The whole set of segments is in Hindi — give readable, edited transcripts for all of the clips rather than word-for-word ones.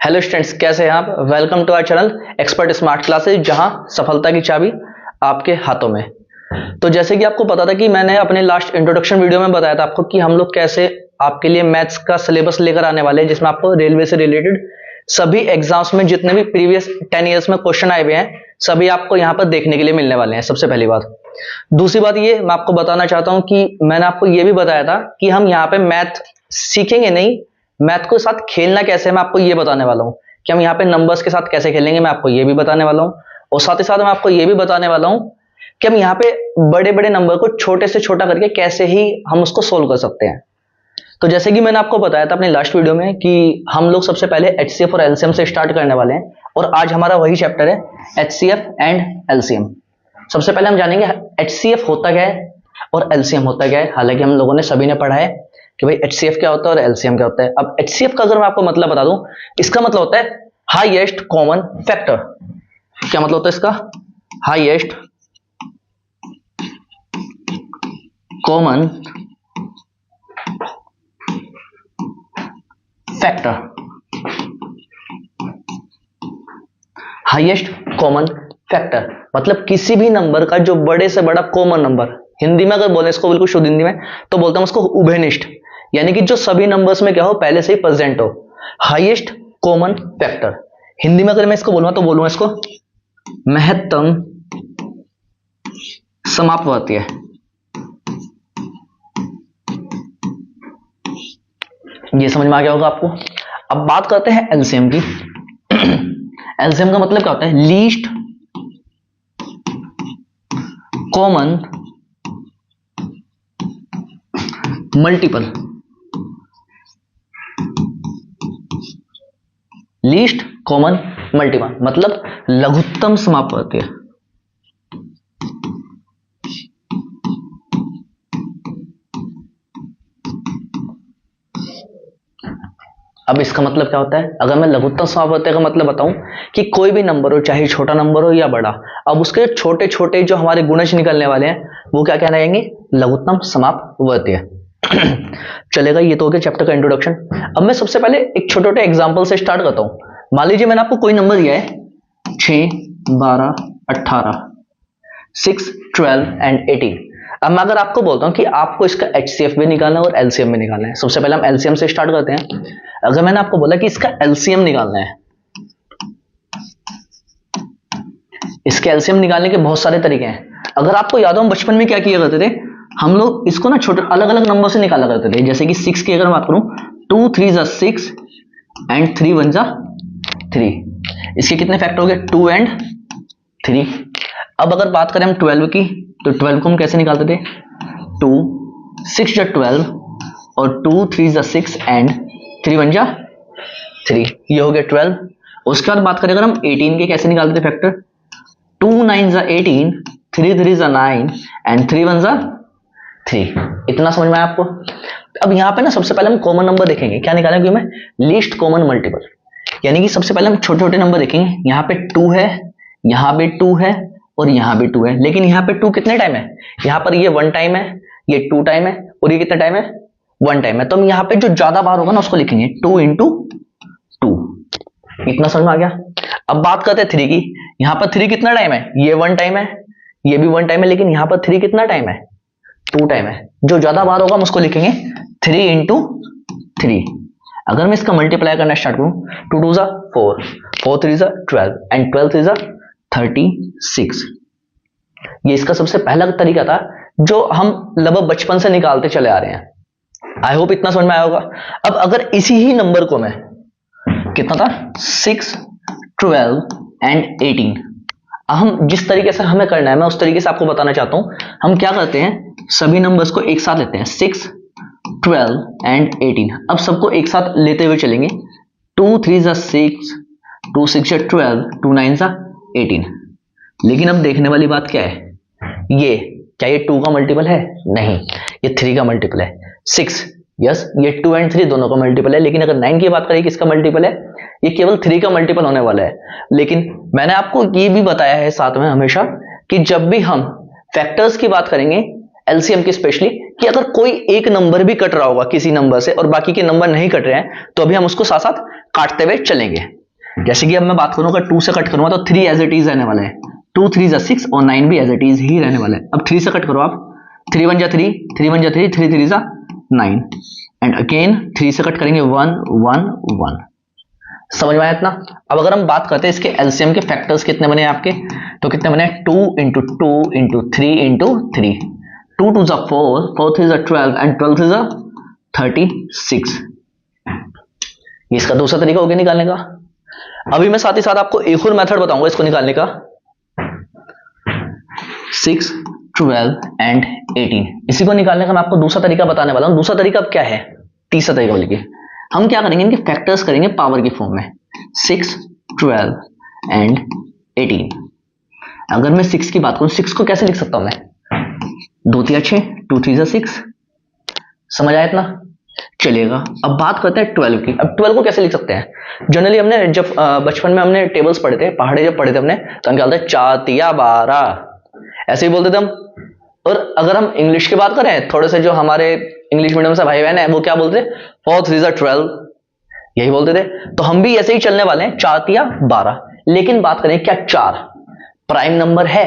हेलो स्टूडेंट्स, कैसे हैं आप। Welcome to our channel expert smart classes, जहां सफलता की चाबी आपके हाथों में। तो जैसे कि आपको पता था कि मैंने अपने लास्ट इंट्रोडक्शन वीडियो में बताया था आपको कि हम लोग कैसे आपके लिए मैथ्स का सिलेबस लेकर आने वाले हैं, जिसमें आपको रेलवे से रिलेटेड सभी एग्जाम्स में जितने भी प्रीवियस 10 ईयर्स में क्वेश्चन आए हुए हैं सभी आपको यहाँ पर देखने के लिए मिलने वाले हैं। सबसे पहली बात। दूसरी बात ये मैं आपको बताना चाहता हूँ कि मैंने आपको ये भी बताया था कि हम यहाँ पे मैथ सीखेंगे नहीं, मैथ के साथ खेलना कैसे है मैं आपको ये बताने वाला हूँ कि हम यहाँ पे नंबर्स के साथ कैसे खेलेंगे, मैं आपको ये भी बताने वाला हूँ। और साथ ही साथ मैं आपको ये भी बताने वाला हूँ कि हम यहाँ पे बड़े बड़े नंबर को छोटे से छोटा करके कैसे ही हम उसको सोल्व कर सकते हैं। तो जैसे कि मैंने आपको बताया था अपने लास्ट वीडियो में कि हम लोग सबसे पहले एचसीएफ और एलसीएम से स्टार्ट करने वाले हैं, और आज हमारा वही चैप्टर है एचसीएफ एंड एलसीएम। सबसे पहले हम जानेंगे एचसीएफ होता क्या है और एलसीएम होता क्या है। हालांकि हम लोगों ने सभी ने पढ़ा है कि भाई एचसीएफ क्या होता है और एलसीएम क्या होता है। अब एचसीएफ का अगर मैं आपको मतलब बता दूं, इसका मतलब होता है हाईएस्ट कॉमन फैक्टर। क्या मतलब होता है इसका? Highest common factor. Highest common factor मतलब किसी भी नंबर का जो बड़े से बड़ा कॉमन नंबर, हिंदी में अगर बोले इसको बिल्कुल शुद्ध हिंदी में तो बोलते हैं उसको उभयनिष्ठ, यानी कि जो सभी नंबर्स में क्या हो पहले से ही प्रेजेंट हो। हाईएस्ट कॉमन फैक्टर हिंदी में अगर मैं इसको बोलूंगा तो बोलूंगा इसको महत्तम समापवर्तीय। ये समझ में आ गया होगा आपको। अब बात करते हैं एलसीएम की। एलसीएम का मतलब क्या होता है? Least common multiple. Least common multiple मतलब लघुत्तम समापवर्तीय। अब इसका मतलब क्या होता है? अगर मैं लघुत्तम समापवर्तीय का मतलब बताऊं कि कोई भी नंबर हो, चाहे छोटा नंबर हो या बड़ा, अब उसके छोटे छोटे जो हमारे गुणज निकलने वाले हैं वो क्या कहलाएंगे? लघुत्तम समापवर्तीय। चलेगा, ये तो हो गया चैप्टर का इंट्रोडक्शन। अब मैं सबसे पहले एक छोटे छोटे एग्जाम्पल से स्टार्ट करता हूं। मान लीजिए मैंने आपको कोई नंबर दिया है 6, 12, 18, 6, 12 एंड 18। अब मैं अगर आपको बोलता हूं कि आपको इसका एचसीएफ भी निकालना है और एलसीएम भी निकालना है। सबसे पहले हम एलसीएम से स्टार्ट करते हैं। अगर मैंने आपको बोला कि इसका एलसीएम निकालना है, इसके एलसीएम निकालने के बहुत सारे तरीके हैं। अगर आपको याद हो हम बचपन में क्या किया करते थे, हम लोग इसको ना छोटे अलग अलग नंबर से निकाला करते थे। जैसे कि 6 की अगर मैं बात करूं, 2 3 जा 6 एंड 3 1 जा 3। इसके कितने फैक्टर हो गए? 2 एंड 3। अब अगर बात करें हम 12 की, तो 12 को हम कैसे निकालते थे? 2 6 जा 12 और 2 3 जा 6 एंड 3 1 जा 3। ये हो गया 12। उसके बाद बात करें अगर हम 18 के, कैसे निकालते थे फैक्टर? 2 9 जा 18, 3 3 जा 9 एंड 3 1 जा 3। इतना समझ में आया आपको? अब यहाँ पे ना सबसे पहले हम कॉमन नंबर देखेंगे। क्या निकालेंगे हमें? Least common multiple. यानी कि सबसे पहले हम छोटे छोटे नंबर देखेंगे। यहाँ पे 2 है, यहाँ पे 2 है और यहाँ पे 2 है। लेकिन यहाँ पे 2 कितने टाइम है? यहाँ पर ये 1 टाइम है, ये 2 टाइम है और ये कितना टाइम है? 1 टाइम है। तो हम यहाँ पे जो ज्यादा बार होगा ना उसको लिखेंगे 2 इंटू 2। इतना समझ में आ गया? अब बात करते हैं 3 की। यहाँ पर 3 कितना टाइम है? ये 1 टाइम है, ये भी 1 टाइम है, लेकिन यहाँ पर 3 कितना टाइम है? 2 टाइम है। जो ज्यादा बार होगा हम उसको लिखेंगे 3 इंटू 3। अगर मैं इसका मल्टीप्लाई करना स्टार्ट करूं, 2 2 जा 4, 4 3 जा 12 एंड 12 3 जा 36। ये इसका सबसे पहला तरीका था जो हम लगभग बचपन से निकालते चले आ रहे हैं। आई होप इतना समझ में आया होगा। अब अगर इसी ही नंबर को मैं, कितना था? 6 12 एंड 18, हम जिस तरीके से हमें करना है मैं उस तरीके से आपको बताना चाहता हूं। हम क्या करते हैं, सभी नंबर्स को एक साथ लेते हैं, 6 12 एंड 18। अब सबको एक साथ लेते हुए चलेंगे। 2 3 जा 6, 2 6 जा 12, 2 9 जा 18। लेकिन अब देखने वाली बात क्या है, ये क्या ये 2 का मल्टीपल है? नहीं, ये 3 का मल्टीपल है। 6 यस, ये 2 एंड 3 दोनों का मल्टीपल है। लेकिन अगर 9 की बात करें किसका मल्टीपल है, ये केवल 3 का मल्टीपल होने वाला है। लेकिन मैंने आपको ये भी बताया है साथ में हमेशा कि जब भी हम फैक्टर्स की बात करेंगे एलसीएम की स्पेशली, कि अगर कोई एक नंबर भी कट रहा होगा किसी नंबर से और बाकी के नंबर नहीं कट रहे हैं तो अभी हम उसको साथ साथ काटते हुए चलेंगे। जैसे कि अब मैं बात करूंगा 2 से कट करूंगा तो 3 एज इट इज रहने वाला है, 2 3 जा 6 और 9 भी एज इट इज ही रहने वाला है। अब 3 से कट करो आप, 3 1 जा 3, 3 1 जा 3, 3 3 जा 9 एंड अगेन 3 से कट करेंगे 1 1 1। समझ में आया इतना? अब अगर हम बात करते हैं इसके एलसीएम के फैक्टर्स कितने बने आपके, तो कितने बने 2 इंटू 2 इंटू 3 इंटू 3, 2 2 जा 4, 4 3 जा 12 एंड 12 3 जा 36। ये इसका दूसरा तरीका हो गया निकालने का। अभी मैं साथ ही साथ आपको एक और मेथड बताऊंगा इसको निकालने का, 6 12 एंड 18। इसी को निकालने का मैं आपको दूसरा तरीका बताने वाला हूं। दूसरा तरीका अब क्या है, तीसरा तरीका बोलिए। हम क्या करेंगे, इनके फैक्टर्स करेंगे पावर की फॉर्म में, 6 12 एंड 18। अगर मैं 6 की बात करूं, 6 को कैसे लिख सकता हूं मैं, 2 3 6, 2 3 जा 6। समझ आया इतना? चलेगा। अब बात करते हैं 12 की। अब 12 को कैसे लिख सकते हैं, जनरली हमने जब बचपन में हमने टेबल्स पढ़े थे, पहाड़े जब पढ़े थे हमने, तो हम क्या बोलते हैं 4 तिया 12, ऐसे ही बोलते थे हम। और अगर हम इंग्लिश की बात करें, थोड़े से जो हमारे इंग्लिश मीडियम से भाई बहन है वो क्या बोलते थे, 4 3 जा 12, यही बोलते थे। तो हम भी ऐसे ही चलने वाले हैं, 4 तिया 12। लेकिन बात करें क्या 4 प्राइम नंबर है,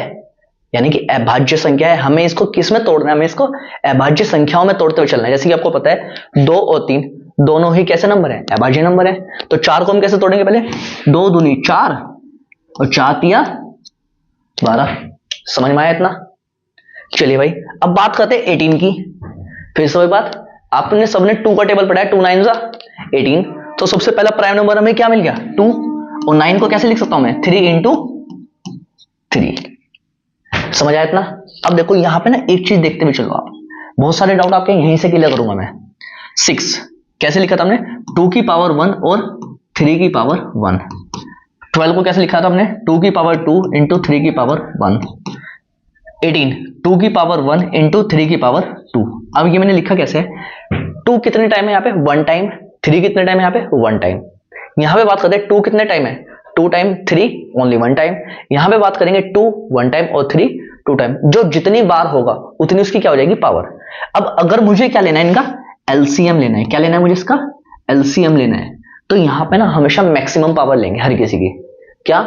यानी कि अभाज्य संख्या है, हमें इसको किस में तोड़ना है, हमें इसको अभाज्य संख्याओं में तोड़ते हुए चलना है। जैसे कि आपको पता है 2 और 3 दोनों ही कैसे नंबर है, अभाज्य नंबर है। तो 4 को हम कैसे तोड़ेंगे, पहले 2 दूनी 4 और 4 तिया 12। समझ में आया इतना? चलिए भाई, अब बात करते हैं 18 की। फिर से वही बात, आपने सबने 2 का टेबल पढ़ा है, 2 9 जा 18। तो सबसे पहला प्राइम नंबर हमें क्या मिल गया, 2। और 9 को कैसे लिख सकता हूं मैं, 3 इंटू 3। समझ आया इतना? अब देखो यहां पे ना एक चीज देखते हुए चलो आप, बहुत सारे डाउट आपके यहीं से क्लियर करूंगा मैं। 6 कैसे लिखा था हमने, 2 की पावर 1 और 3 की पावर 1। 12 को कैसे लिखा था हमने, 2 की पावर 2 इंटू 3 की पावर 1। 18 2 की पावर 1 इंटू 3 की पावर 2। अब ये मैंने लिखा कैसे है, 2 कितने टाइम है यहाँ पे, 1 टाइम, 3 कितने टाइम है यहाँ पे, 1 टाइम। यहाँ पे बात करते हैं 2 कितने टाइम है, 2 टाइम, 3 ओनली 1 टाइम। यहाँ पे बात करेंगे 2 1 टाइम और 3 2 टाइम। जो जितनी बार होगा उतनी उसकी क्या हो जाएगी, पावर। अब अगर मुझे क्या लेना है, इनका एलसीएम लेना है। क्या लेना है मुझे, इसका एलसीएम लेना है। तो यहाँ पे ना हमेशा मैक्सिमम पावर लेंगे हर किसी की, क्या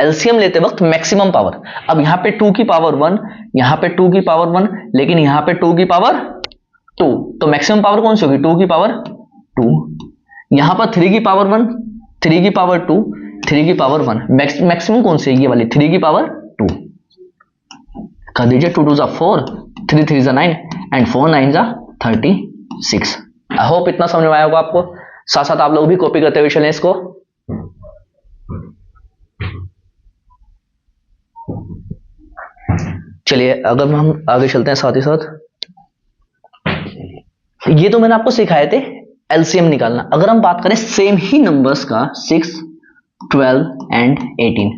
एलसीएम लेते वक्त मैक्सिमम पावर। अब यहाँ पे 2 की पावर 1, यहाँ पे 2 की पावर 1, लेकिन यहाँ पे 2 की पावर 2, तो मैक्सिमम पावर कौन सी होगी, 2 की पावर 2। यहाँ पर 3 की पावर 1, 3 की पावर 2, 3 की पावर 1। मैक्सिमम कौन सी है, ये वाली 3 की पावर 2। कर दीजिए, 2 2 जा 4, 3 3 जा 9 एंड 4 9 जा 36। आई होप इतना समझ में आया होगा आपको। साथ साथ आप लोग भी कॉपी करते हुए चलें इसको। चलिए अगर हम आगे चलते हैं साथ ही साथ, ये तो मैंने आपको सिखाए थे एलसीएम निकालना। अगर हम बात करें सेम ही नंबर्स का, 6 12 एंड 18,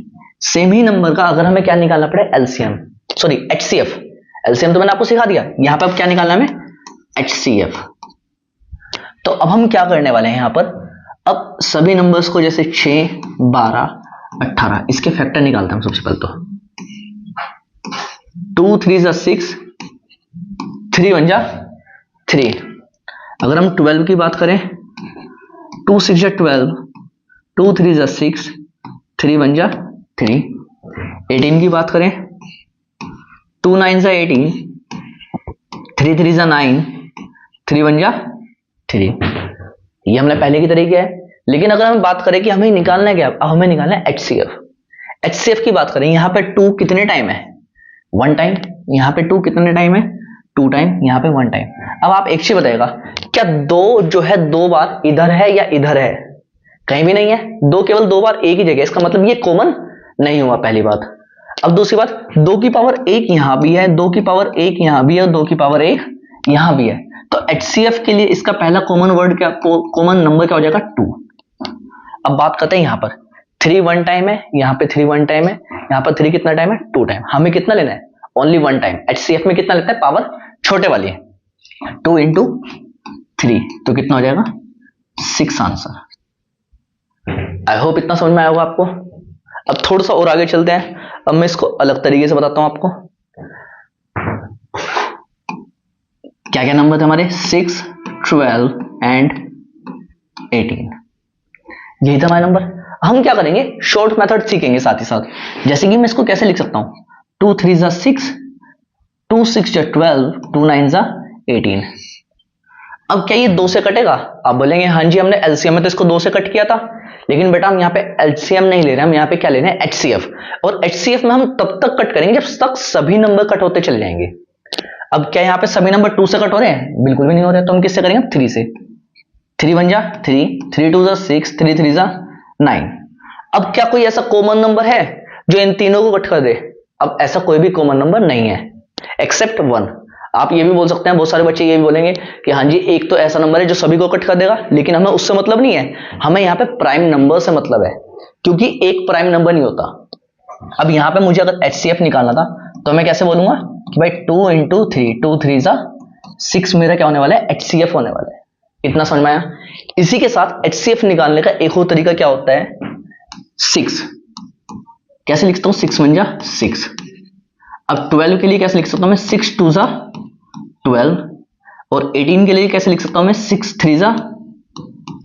सेम ही नंबर का अगर हमें क्या निकालना पड़े, एलसीएम, सॉरी एचसीएफ। एलसीएम तो मैंने आपको सिखा दिया, यहां पे अब क्या निकालना है हमें, एचसीएफ। तो अब हम क्या करने वाले हैं यहां पर, अब सभी नंबर्स को जैसे 6 12 18 इसके फैक्टर निकालते हैं हम सबसे पहले। तो 2 3 जा 6, 3 1 जा 3। अगर हम 12 की बात करें, 2 6 जा 12, 2 3 जा 6, 3 1 जा 3। 18 की बात करें, 2 9 जा 18, 3 3 जा 9, 3 1 जा 3। ये हमने पहले की तरीके है। लेकिन अगर हम बात करें कि हमें निकालना है क्या, अब हमें निकालना है एचसीएफ। एचसीएफ की बात करें, यहां पे 2 कितने टाइम है, 1 टाइम। यहां पे 2 कितने टाइम है, 2 टाइम। यहां पे 1 टाइम। अब आप एक चीज बताइएगा, क्या 2 जो है 2 बार इधर है या इधर है, कहीं भी नहीं है। 2 केवल 2 बार एक ही जगह, इसका मतलब ये कॉमन नहीं हुआ, पहली बात। अब दूसरी बात, 2 की पावर 1 यहां भी है, 2 की पावर 1 यहां भी है, 2 की पावर 1 यहां भी है। तो एचसीएफ के लिए इसका पहला कॉमन वर्ड क्या, कॉमन नंबर क्या हो जाएगा, 2। अब बात करते हैं यहां पर 3 1 टाइम है, यहां पे 3 1 टाइम है, यहां पर 3 कितना टाइम है, 2 टाइम। हमें कितना लेना है, ओनली 1 टाइम। एचसीएफ में कितना लेता है, पावर छोटे वाली है, 2 इंटू 3, तो कितना हो जाएगा 6 आंसर। आई होप इतना समझ में आया होगा आपको। अब थोड़ा सा और आगे चलते हैं। अब मैं इसको अलग तरीके से बताता हूं आपको। क्या क्या नंबर थे हमारे, 6, 12 एंड 18, यही था हमारा नंबर। हम क्या करेंगे, शॉर्ट मेथड सीखेंगे साथ ही साथ। जैसे कि मैं इसको कैसे लिख सकता हूं, 2 3 जा 6, 2 6 जा 12, 2 9 जा 18। अब क्या ये 2 से कटेगा? आप बोलेंगे हाँ जी हमने एलसीएम में तो इसको 2 से कट किया था, लेकिन बेटा हम यहाँ पे एलसीएम नहीं ले रहे हैं, हम यहाँ पे क्या ले रहे हैं, एचसीएफ। और एचसीएफ में हम तब तक कट करेंगे जब तक सभी नंबर कट होते चले जाएंगे। अब क्या यहाँ पे सभी नंबर 2 से कट हो रहे हैं? बिल्कुल भी नहीं हो रहे, तो हम किससे करेंगे, 3 से। 3 1 जा 3, 3 2 जा 6, 3 3 जा 9। अब क्या कोई ऐसा कॉमन नंबर है जो इन तीनों को कट कर दे? अब ऐसा कोई भी कॉमन नंबर नहीं है एक्सेप्ट 1। आप ये भी बोल सकते हैं, बहुत सारे बच्चे ये भी बोलेंगे कि हाँ जी एक तो ऐसा नंबर है जो सभी को कट कर देगा, लेकिन हमें उससे मतलब नहीं है, हमें यहाँ पे प्राइम नंबर से मतलब है, क्योंकि एक प्राइम नंबर नहीं होता। अब यहाँ पे मुझे अगर एचसीएफ निकालना था तो मैं कैसे बोलूंगा कि भाई 2 × 3, 2 3 जा 6 मेरा क्या होने वाला है, एचसीएफ होने वाला है। इतना समझ में आया? इसी के साथ एचसीएफ निकालने का एक और तरीका क्या होता है, 6। कैसे लिखता हूं, 6 1 जा 6। अब 12 के लिए कैसे लिख सकता हूं मैं, 6 2 जा 12। और 18 के लिए कैसे लिख सकता हूं मैं, 6 3 जा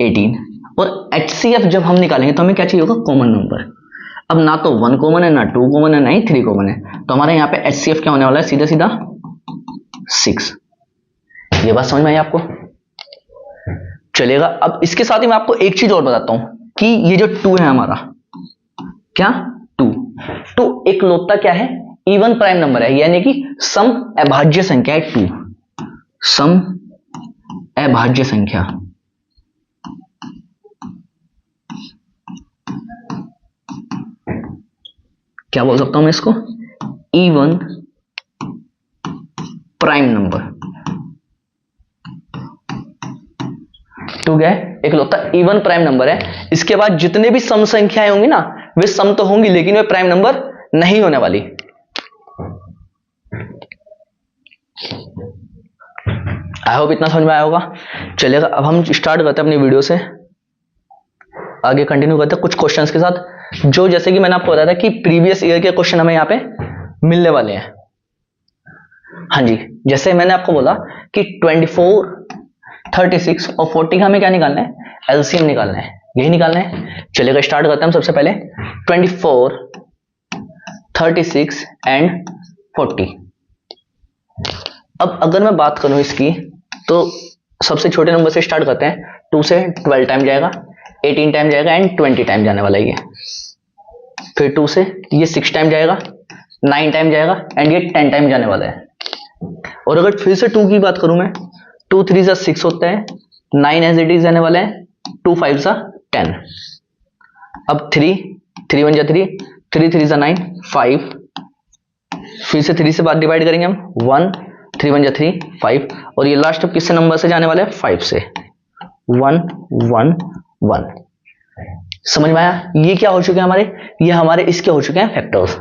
18। और एचसीएफ जब हम निकालेंगे तो हमें क्या चाहिए होगा, कॉमन नंबर। अब ना तो 1 कॉमन है, ना 2 कॉमन है, ना ही 3 कॉमन है, तो हमारे यहाँ पे एचसीएफ क्या होने वाला है, सीधा सीधा 6। ये बात समझ में आई आपको? चलेगा। अब इसके साथ ही मैं आपको एक चीज और बताता हूं कि ये जो 2 है हमारा, क्या 2 इकलौता क्या है, इवन प्राइम नंबर है, यानी कि सम अभाज्य संख्या है 2, सम अभाज्य संख्या। क्या बोल सकता हूं मैं इसको, इवन प्राइम नंबर। 2 क्या है, इकलौता इवन प्राइम नंबर है। इसके बाद जितने भी सम संख्याएं होंगी ना, वे सम तो होंगी लेकिन वे प्राइम नंबर नहीं होने वाली। आई होप इतना समझ में आया होगा। चलिएगा अब हम स्टार्ट करते हैं अपनी वीडियो से, आगे कंटिन्यू करते हैं कुछ क्वेश्चंस के साथ, जो जैसे कि मैंने आपको बताया था कि प्रीवियस ईयर के क्वेश्चन हमें यहाँ पे मिलने वाले हैं। हाँ जी, जैसे मैंने आपको बोला कि 24, 36 और 40 का हमें क्या निकालना है, एलसीएम निकालना है, यही निकालना है। चलिएगा स्टार्ट करते हैं हम सबसे पहले 24, 36 एंड 40। अब अगर मैं बात करूं इसकी तो सबसे छोटे नंबर से स्टार्ट करते हैं। 2 से 12 टाइम जाएगा, 18 टाइम जाएगा एंड 20 टाइम जाने वाला है ये। फिर 2 से ये 6 टाइम जाएगा, 9 टाइम जाएगा एंड ये 10 टाइम जाने वाला है। और अगर फिर से 2 की बात करूं मैं, 2 3 जा 6 होता है, 9 एज इट इज जाने वाला है, 2 5 जा 10। अब 3 3 1 जा 3, 3 3 जा 9 5। फिर से 3 से बाद डिवाइड करेंगे हम, 1 3 1 जा 3 5। और ये लास्ट अब किससे नंबर से जाने वाले हैं, 5 से, 1 1 1। समझ में आया? ये क्या हो चुके हैं हमारे, ये हमारे इसके हो चुके हैं फैक्टर्स।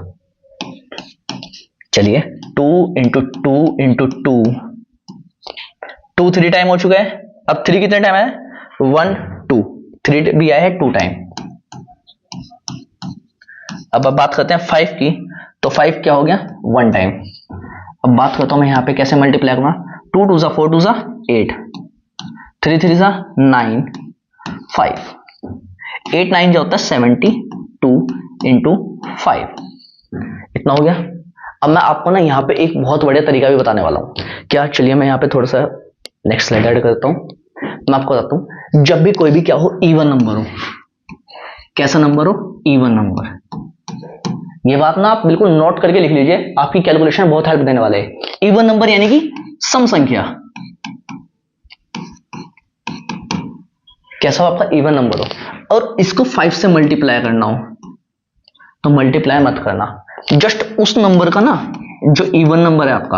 चलिए 2 × 2 × 2, 2 3 टाइम हो चुका है। अब 3 कितने टाइम है, 1 2, 3 भी आया है 2 टाइम। अब बात करते हैं 5 की, तो 5 क्या हो गया, 1 टाइम। अब बात करता हूं मैं यहाँ पे कैसे मल्टीप्लाई करना, 2 2 जा 4 2 जा 8, 3 3 जा 9 5, 8 9 जो होता है 72 × 5। इतना हो गया। अब मैं आपको ना यहाँ पे एक बहुत बढ़िया तरीका भी बताने वाला हूँ। क्या, चलिए मैं यहाँ पे थोड़ा सा नेक्स्ट स्लाइड ऐड करता हूँ। मैं आपको बताता हूँ, जब भी कोई भी क्या हो, इवन नंबर हो, कैसा नंबर हो, इवन नंबर। ये बात ना आप बिल्कुल नोट करके लिख लीजिए, आपकी कैलकुलेशन बहुत हेल्प देने वाले है। इवन नंबर यानी कि सम संख्या, कैसा हो आपका, इवन नंबर हो और इसको 5 से मल्टीप्लाई करना हो तो मल्टीप्लाई मत करना, जस्ट उस नंबर का ना जो इवन नंबर है आपका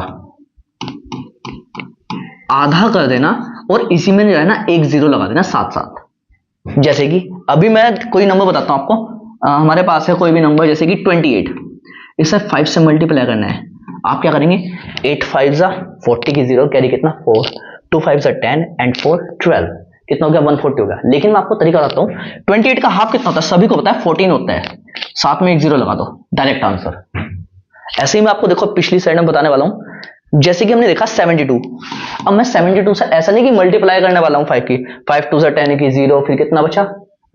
आधा कर देना और इसी में जो है ना एक जीरो लगा देना साथ साथ। जैसे कि अभी मैं कोई नंबर बताता हूं आपको, हमारे पास है कोई भी नंबर जैसे कि 28, इसे 5 से मल्टीप्लाई करना है। आप क्या करेंगे, 8 5 जा 40 की जीरो कैरी कितना 4, 2 5 जा 10 एंड 4 12, कितना हो गया 140 हो गया। लेकिन मैं आपको तरीका बताता हूँ, 28 का हाफ कितना होता है, सभी को पता है 14 होता है, साथ में एक जीरो लगा दो, डायरेक्ट आंसर। ऐसे ही मैं आपको देखो पिछली स्लाइड में बताने वाला हूँ जैसे कि हमने देखा 72, अब मैं 72 से ऐसा नहीं कि मल्टीप्लाई करने वाला हूं 5 की, 5 2 से 10 की 0, फिर कितना बचा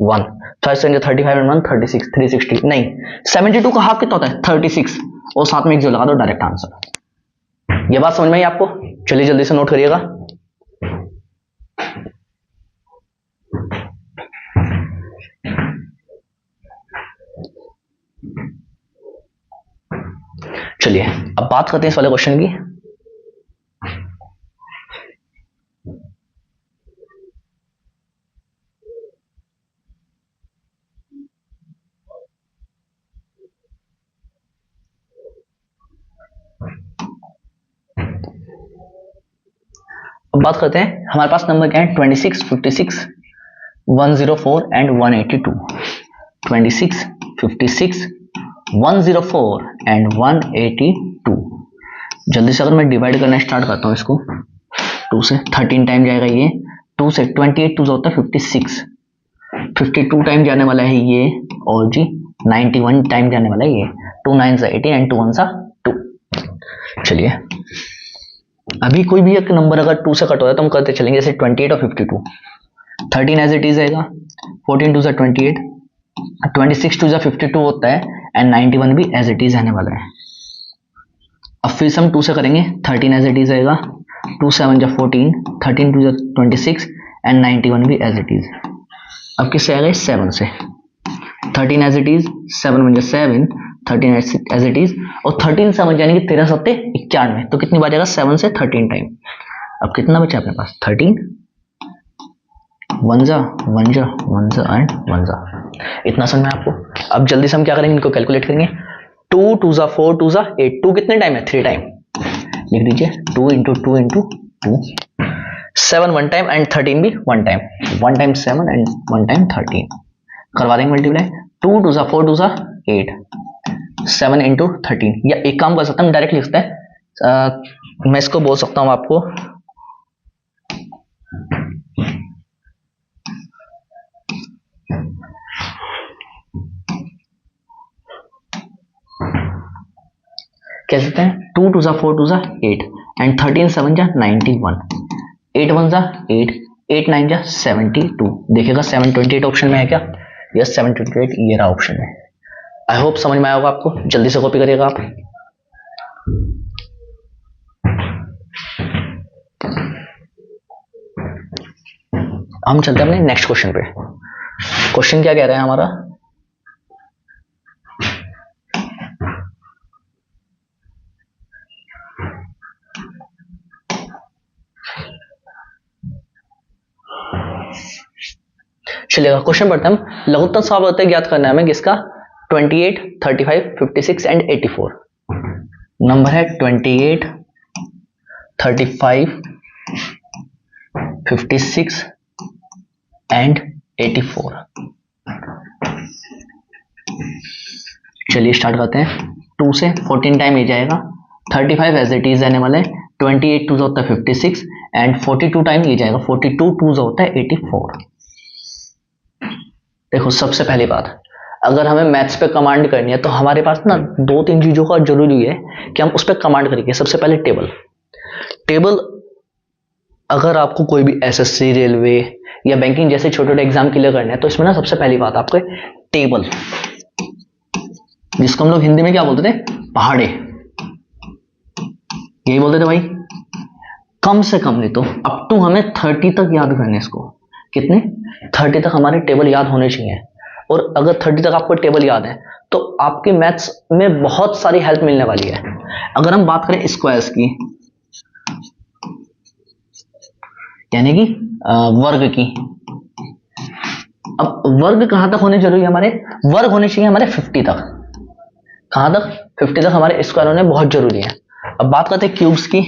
1, 5 से 35 एंड 1 36, 360 नहीं, 72 का हाफ कितना होता है 36, और साथ में एक जो लगा दो, डायरेक्ट आंसर। ये बात समझ में आई आपको? चलिए जल्दी से नोट करिएगा। चलिए अब बात करते हैं इस वाले क्वेश्चन की। अब बात करते हैं हमारे पास नंबर क्या है, 26, 56, 104 एंड 182। 26, 56, 104 एंड 182। जल्दी से अगर मैं डिवाइड करना स्टार्ट करता हूं इसको, 2 से 13 टाइम जाएगा ये, 2 से 28 2 होता है 56, 52 टाइम जाने वाला है ये, और जी 91 टाइम जाने वाला है ये, 2 9 से 18 एंड 2 1 सा 2। चलिए अभी कोई भी एक नंबर अगर 2 से कट हो है तो हम करते चलेंगे, जैसे 28 और 52, 13 एज इट इज आएगा, 14 2 से 28, 26 2 से 52 होता है, एंड 91 भी एज इट इज आने वाला है। अब फिर से हम 2 से करेंगे, 13 एज इट इज आएगा, 2 7 जा 14, 13 2 जा 26 एंड 91 भी एज इट इज। अब किससे आएगा, 7 से, 13 एज इट इज, 7 1 जा 7, 13 एज इट इज, और 13 7 यानी कि 13 सत्ते 91, तो कितनी बार जाएगा 7 से 13 टाइम। अब कितना बचा अपने पास, 13, 1 जा 1 जा 1 जा एंड 1 जा। इतना समझ में आपको? अब जल्दी से हम क्या करेंगे, इनको कैलकुलेट करेंगे। 2 2 जा 4 2 जा 8, 2 कितने टाइम है, 3 टाइम, लिख दीजिए 2 इंटू 2 इंटू 2, 7 1 टाइम एंड 13 भी 1 टाइम, 1 टाइम 7 एंड 1 टाइम 13, करवा देंगे मल्टीप्लाई। 2 2 जा 4 2 जा 8, 7 इंटू 13, या एक काम कर सकता हूँ डायरेक्ट लिख सकते हैं, मैं इसको बोल सकता हूँ आपको, कह सकते हैं 2 2 जा 4 2 जा 8 एंड 13 7 जा 91, 8 1 जा 8, 8 9 जा 72। देखिएगा 728 ऑप्शन में है क्या, यस 728 ये रहा ऑप्शन में। आई होप समझ में आया होगा आपको, जल्दी से कॉपी करिएगा आप। हम चलते हैं अपने नेक्स्ट क्वेश्चन पे। क्वेश्चन क्या कह रहा है हमारा, चलिएगा क्वेश्चन पढ़ते हैं हम। लघुत्तम सावर्धक ज्ञात करना है हमें किसका, 28 35 56 एंड 84। नंबर है 28 35 56 एंड 84। चलिए स्टार्ट करते हैं। 2 से 14 टाइम ये जाएगा, 35 एज इट इज आने वाला है, 28 2 होता है 56 एंड 42 टाइम ये जाएगा, 42 2 होता है 84। देखो सबसे पहली बात, अगर हमें मैथ्स पे कमांड करनी है तो हमारे पास ना 2-3 चीजों का जरूरी है कि हम उस पर कमांड करेंगे। सबसे पहले टेबल, अगर आपको कोई भी एसएससी, रेलवे या बैंकिंग जैसे छोटे छोटे एग्जाम क्लियर करने हैं तो इसमें ना सबसे पहली बात आपको टेबल, जिसको हम लोग हिंदी में क्या बोलते थे, पहाड़े, यही बोलते थे भाई। कम से कम नहीं तो अप टू हमें 30 तक याद करने इसको, कितने 30 तक हमारे टेबल याद होने चाहिए। और अगर 30 तक आपको टेबल याद है तो आपके मैथ्स में बहुत सारी हेल्प मिलने वाली है। अगर हम बात करें स्क्वायर्स की, यानी कि वर्ग की, अब वर्ग कहां तक होने जरूरी है, हमारे वर्ग होने चाहिए हमारे 50 तक। कहां तक, 50 तक हमारे स्क्वायर होने बहुत जरूरी है। अब बात करते हैं क्यूब्स की,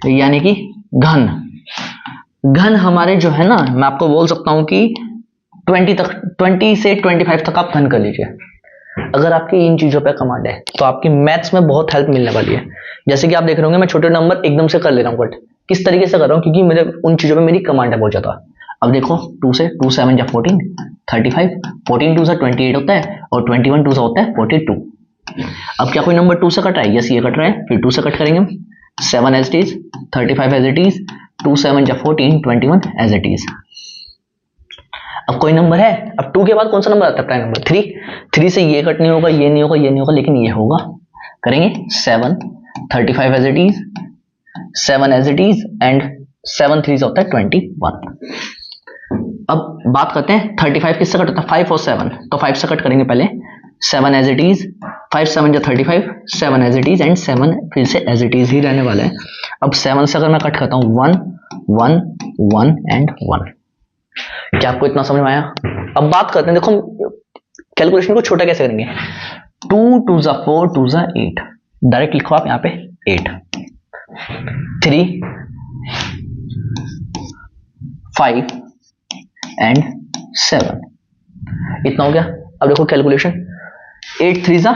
यानी कि घन हमारे जो है ना, मैं आपको बोल सकता हूं कि 20 से 25 तक आप घन कर लीजिए। अगर आपकी इन चीजों पे कमांड है तो आपकी मैथ्स में बहुत हेल्प मिलने वाली है। जैसे कि आप देख रहे होंगे मैं छोटे नंबर एकदम से कर ले रहा हूँ, बट किस तरीके से कर रहा हूँ, क्योंकि मेरे उन चीजों पे मेरी कमांड है बहुत ज्यादा। अब देखो 2 से 2 7 जा 14, 35, 14 2 से 28 होता है, और 21 2 से होता है 42। अब क्या कोई नंबर 2 से कट रहा है? यस, ये कट रहा है, फिर 2 से कट करेंगे हम। 7 as it is, 35 as it is, 2 7 जा 14, 21 एज इट इज। अब कोई नंबर है, अब 2 के बाद कौन सा नंबर आता है? Prime number 3। 3 से ये कट नहीं होगा, ये नहीं होगा, ये नहीं होगा, लेकिन ये होगा। करेंगे 7, 35 as it is, 7 as it is and 7 3 होता है 21। अब बात करते हैं 35 किससे कट होता है? 5 और 7, तो 5 से कट करेंगे पहले। 7 एज इट इज, 5 7 जा 35, 7 एज इट इज एंड 7 फिर से एज इट इज ही रहने वाला है। अब 7 से अगर मैं कट करता हूँ 1 1 1 एंड 1। क्या आपको इतना समझ में आया? अब बात करते हैं, देखो कैलकुलेशन को छोटा कैसे करेंगे। 2 2 जा 4, 2 जा 8, डायरेक्ट लिखो आप यहाँ पे 8, 3 5 एंड 7, इतना हो गया। अब देखो कैलकुलेशन, 8 3 जा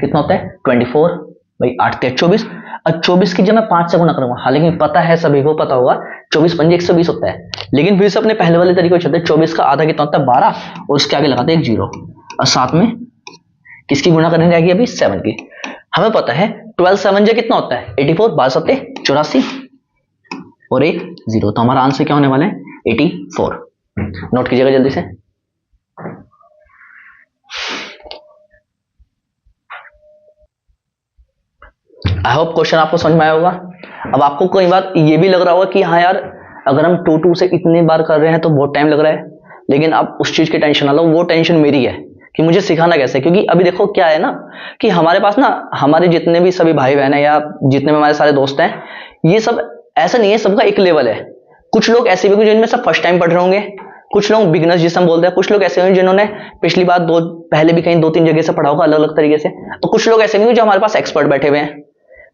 कितना होता है? 24, भाई 8 3 24। अब 24 की जब मैं 5 से गुना करूंगा, हालांकि पता है सभी को पता होगा 24 5 120 होता है, लेकिन फिर से अपने पहले वाले तरीके से चलते हैं। 24 का आधा कितना होता है? 12, और उसके आगे लगाते हैं एक 0, और साथ में किसकी गुना करने जाएगी? अभी 7 की। हमें पता है 12 7 जा कितना होता है? 84, 12 7 84 और एक 0, तो हमारा आंसर क्या होने वाला है? 84। नोट कीजिएगा जल्दी से। आई होप क्वेश्चन आपको समझ में आया होगा। अब आपको कोई बात ये भी लग रहा होगा कि हाँ यार, अगर हम 2 2 से इतने बार कर रहे हैं तो बहुत टाइम लग रहा है, लेकिन आप उस चीज की टेंशन ना लो, वो टेंशन मेरी है कि मुझे सिखाना कैसे। क्योंकि अभी देखो क्या है ना, कि हमारे पास ना, हमारे जितने भी सभी भाई बहन है या जितने भी हमारे सारे दोस्त हैं, ये सब ऐसा नहीं है सबका एक लेवल है। कुछ लोग ऐसे भी जिनमें सब फर्स्ट टाइम पढ़ रहे होंगे, कुछ लोग बिगनर्स जिसे हम बोलते हैं, कुछ लोग ऐसे होंगे जिन्होंने पिछली बार पहले भी कहीं 2 3 जगह से पढ़ा होगा अलग अलग तरीके से, तो कुछ लोग ऐसे भी होंगे जो हमारे पास एक्सपर्ट बैठे हुए हैं।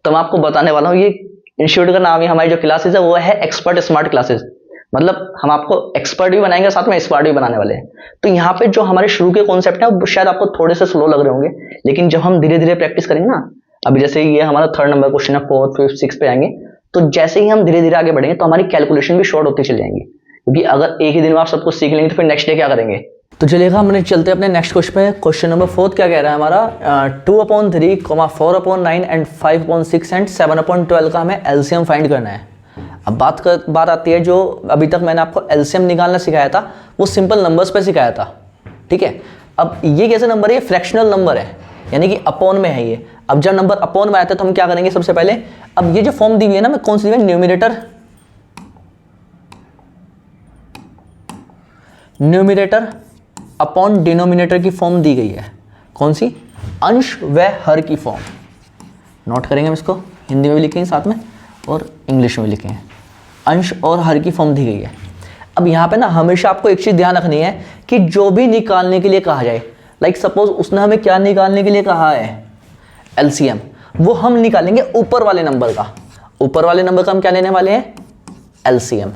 तो मैं आपको बताने वाला हूँ, ये इंस्टीट्यूट का नाम है, हमारी जो क्लासेस है वो है एक्सपर्ट स्मार्ट क्लासेस। मतलब हम आपको एक्सपर्ट भी बनाएंगे, साथ में स्मार्ट भी बनाने वाले हैं। तो यहाँ पे जो हमारे शुरू के कॉन्सेप्ट है वो शायद आपको थोड़े से स्लो लग रहे होंगे, लेकिन जब हम धीरे धीरे प्रैक्टिस करेंगे ना, अभी जैसे ये हमारा 3rd नंबर क्वेश्चन है, 4th 5th 6th पे आएंगे, तो जैसे ही हम धीरे धीरे आगे बढ़ेंगे तो हमारी कैलकुलेशन भी शॉर्ट होती चली जाएंगी। क्योंकि अगर एक ही दिन में आप सब कुछ सीख लेंगे तो फिर नेक्स्ट डे क्या करेंगे। तो चलिएगा हमने चलते अपने नेक्स्ट क्वेश्चन पे। क्वेश्चन नंबर 4 क्या कह रहा है हमारा? 2/3, 4/9 एंड 5/6 एंड 7/12 का हमें एलसीएम फाइंड करना है। अब बात आती है, जो अभी तक मैंने आपको एलसीएम निकालना सिखाया था वो सिंपल नंबर्स पे सिखाया था, ठीक है। अब ये कैसे नंबर है? फ्रैक्शनल नंबर है, यानी कि अपॉन में है ये। अब जब नंबर अपॉन में आता है तो हम क्या करेंगे सबसे पहले, अब ये जो फॉर्म दी हुई है ना, मैं कौन सी दी है? न्यूमिनेटर अपॉन डिनोमिनेटर की फॉर्म दी गई है। कौन सी? अंश व हर की फॉर्म। नोट करेंगे हम इसको, हिंदी में भी लिखेंगे साथ में और इंग्लिश में भी लिखेंगे। अंश और हर की फॉर्म दी गई है। अब यहाँ पे ना हमेशा आपको एक चीज़ ध्यान रखनी है कि जो भी निकालने के लिए कहा जाए, लाइक सपोज उसने हमें क्या निकालने के लिए कहा है? एलसीएम। वो हम निकालेंगे ऊपर वाले नंबर का। ऊपर वाले नंबर का हम क्या लेने वाले हैं? एलसीएम।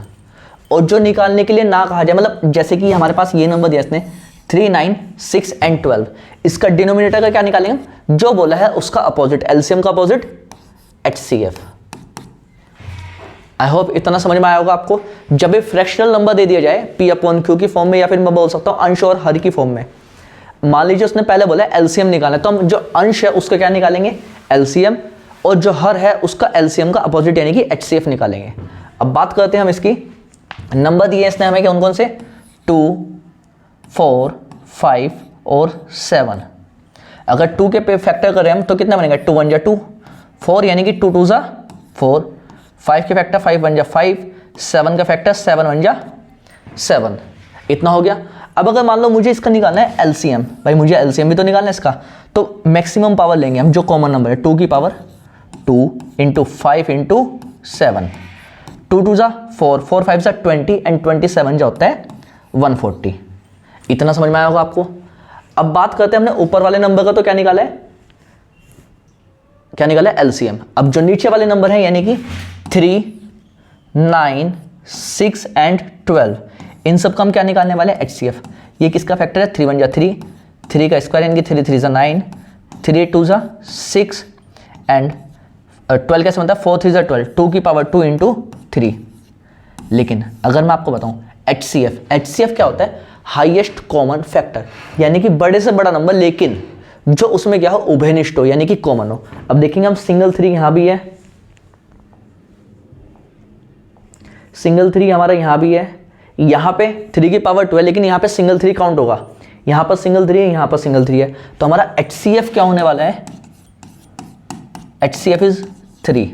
और जो निकालने के लिए ना कहा जाए, मतलब जैसे कि हमारे पास ये नंबर दिया इसने 3 9 6 एंड 12, इसका डिनोमिनेटर का क्या निकालेंगे? जो बोला है उसका अपोजिट, एलसीएम का अपोजिट एचसीएफ। आई होप इतना समझ में आया होगा आपको। जब भी फ्रैक्शनल नंबर दे दिया जाए P/Q की फॉर्म में, या फिर मैं बोल सकता हूँ अंश और हर की फॉर्म में, मान लीजिए उसने पहले बोला एलसीएम निकालना, तो हम जो अंश है उसका क्या निकालेंगे? एलसीएम, और जो हर है उसका एलसीएम का अपोजिट यानी कि एचसीएफ निकालेंगे। अब बात करते हैं हम इसकी। नंबर दिए इसने हमें कौन कौन से? 2 4 5 और 7। अगर 2 के पे फैक्टर करें हम तो कितना बनेगा? 2 1 जा 2, 4 यानी कि 2 2 जा 4, 5 के फैक्टर 5 1 जा 5, 7 का फैक्टर 7 1 जा 7, इतना हो गया। अब अगर मान लो मुझे इसका निकालना है एलसीएम, भाई मुझे एलसीएम भी तो निकालना है इसका, तो मैक्सिमम पावर लेंगे हम जो कॉमन नंबर है, 2 की पावर 2 इंटू 5 इंटू 7, 2 2 जा 4, 4 5 जा 20 एंड 27 जा होता है 140। इतना समझ में आया होगा आपको। अब बात करते हैं हमने ऊपर वाले नंबर का, तो क्या निकाला है? क्या निकाला है? एलसीएम। अब जो नीचे वाले नंबर है यानी कि 3 9 6 एंड 12, इन सब का हम क्या निकालने वाले हैं? एचसीएफ। ये किसका फैक्टर है? 3 1 जा 3, 3 का स्क्वायर यानी कि 3 3 जा 9, 3 2 जा 6 एंड 12 कैसे बनता है? 4 3 जा 12, 2 की पावर 2 इंटू 3। लेकिन अगर मैं आपको बताऊं एचसीएफ, एचसीएफ क्या होता है? हाईएस्ट कॉमन फैक्टर, यानी कि बड़े से बड़ा नंबर लेकिन जो उसमें क्या हो, उभयनिष्ठ हो, यानी कि कॉमन हो। अब देखेंगे हम सिंगल 3 यहां भी है, सिंगल 3 हमारा यहां भी है, यहां पे 3 की पावर 2 है, लेकिन यहां पे सिंगल 3 काउंट होगा, यहां पर सिंगल 3 है, यहां पर सिंगल 3 है, तो हमारा HCF क्या होने वाला है, HCF इज 3।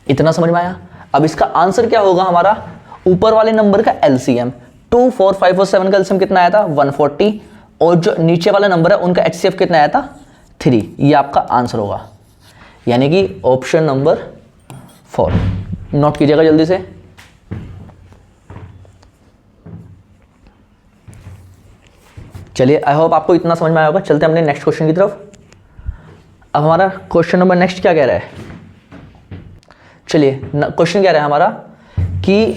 इतना समझ में आया। अब इसका आंसर क्या होगा हमारा, ऊपर वाले नंबर का LCM, 2, 4, 5 और 7 का LCM कितना आया था 140, और जो नीचे वाला नंबर है उनका HCF कितना आया था 3। ये आपका आंसर होगा, यानी कि ऑप्शन नंबर 4। नोट कीजिएगा जल्दी से। चलिए, आई होप आपको इतना समझ में आया होगा। चलते हैं अपने नेक्स्ट क्वेश्चन की तरफ। अब हमारा क्वेश्चन नंबर नेक्स्ट क्या कह रहा है, चलिए क्वेश्चन क्या रहा है हमारा कि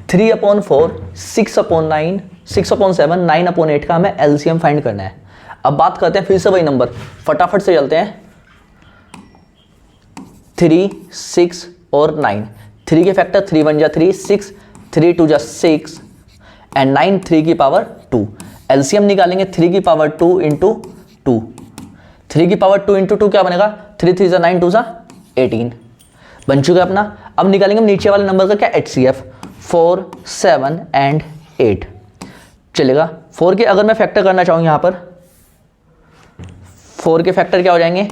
3/4, 6/9, 6/7, 9/8 का हमें LCM फाइंड करना है। अब बात करते हैं फिर से वही नंबर, फटाफट से चलते हैं। 3, 6 और 9, 3 के फैक्टर 3 1 जा 3, 6, 3 2 जा 6 एंड 9 3 की पावर 2। LCM निकालेंगे 3 की पावर 2 इंटू 2, 3 की पावर 2 इंटू 2 क्या बनेगा, 3 3 जा 9, 2 जा 18 बन चुका है अपना। अब निकालेंगे नीचे वाले नंबर का क्या, HCF, 4, 7 एंड 8 चलेगा। 4 के अगर मैं फैक्टर करना चाहूँ यहाँ पर, 4 के फैक्टर क्या हो जाएंगे,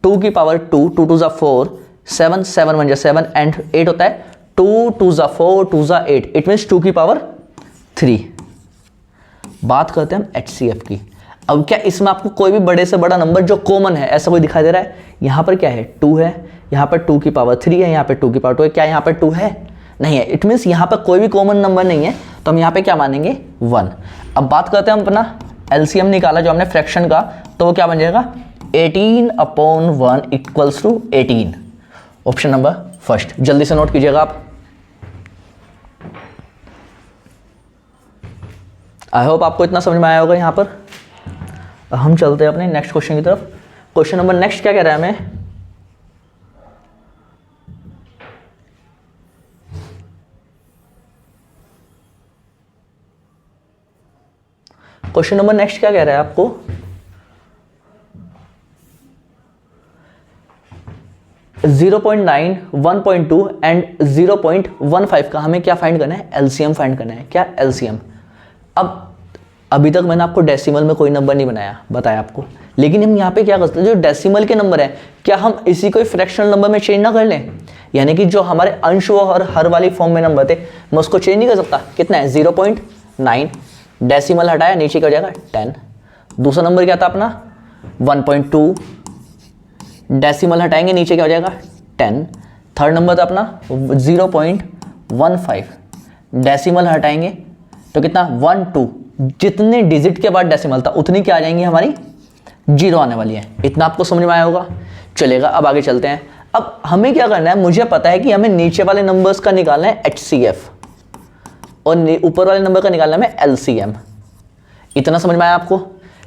2 की पावर 2, 2 2 जा 4, 7 7 1 जा 7 एंड 8 होता है 2 2 जा 4, 2 जा 8, इट मीन्स 2 की पावर 3। बात करते हैं हम HCF की। अब क्या इसमें आपको कोई भी बड़े से बड़ा नंबर जो कॉमन है ऐसा कोई दिखाई दे रहा है, यहाँ पर क्या है 2 है, यहाँ पर 2 की पावर 3 है, यहाँ पे 2 की पावर 2 है, क्या यहाँ पर 2 है, नहीं है, इट मीन्स यहाँ पर कोई भी कॉमन नंबर नहीं है, तो हम यहाँ पे क्या मानेंगे 1। अब बात करते हैं हम अपना LCM निकाला जो हमने फ्रैक्शन का, तो वो क्या बन जाएगा 18/1 equals to 18, option number first. जल्दी से नोट कीजिएगा आप। आई होप आपको इतना समझ में आया होगा यहाँ पर। हम चलते हैं अपने नेक्स्ट क्वेश्चन की तरफ। क्वेश्चन नंबर नेक्स्ट क्या कह रहा है हमें, क्वेश्चन नंबर नेक्स्ट क्या कह रहा है आपको, जीरो 0.9, 1.2 एंड 0.15 का हमें क्या फाइंड करना है, LCM फाइंड करना है। क्या LCM। अब अभी तक मैंने आपको डेसिमल में कोई नंबर नहीं बताया आपको, लेकिन हम यहाँ पे क्या करते हैं, जो डेसिमल के नंबर है क्या हम इसी को फ्रैक्शनल नंबर में चेंज ना कर लें, यानी कि जो हमारे अंश और हर वाली फॉर्म में नंबर थे मैं उसको चेंज नहीं कर सकता। कितना है 0.9, डेसिमल हटाया नीचे क्या जाएगा 10। दूसरा नंबर क्या था अपना 1.2, डेसिमल हटाएंगे नीचे क्या हो जाएगा 10। थर्ड नंबर था अपना 0.15, डेसिमल हटाएंगे तो कितना 1 2, जितने डिजिट के बाद डेसिमल था उतनी क्या आ जाएंगी हमारी 0 आने वाली है। इतना आपको समझ में आया होगा। चलेगा, अब आगे चलते हैं। अब हमें क्या करना है, मुझे पता है कि हमें नीचे वाले नंबर्स का निकालना है HCF और ऊपर वाले नंबर का निकालना है LCM। इतना समझ में आया आपको।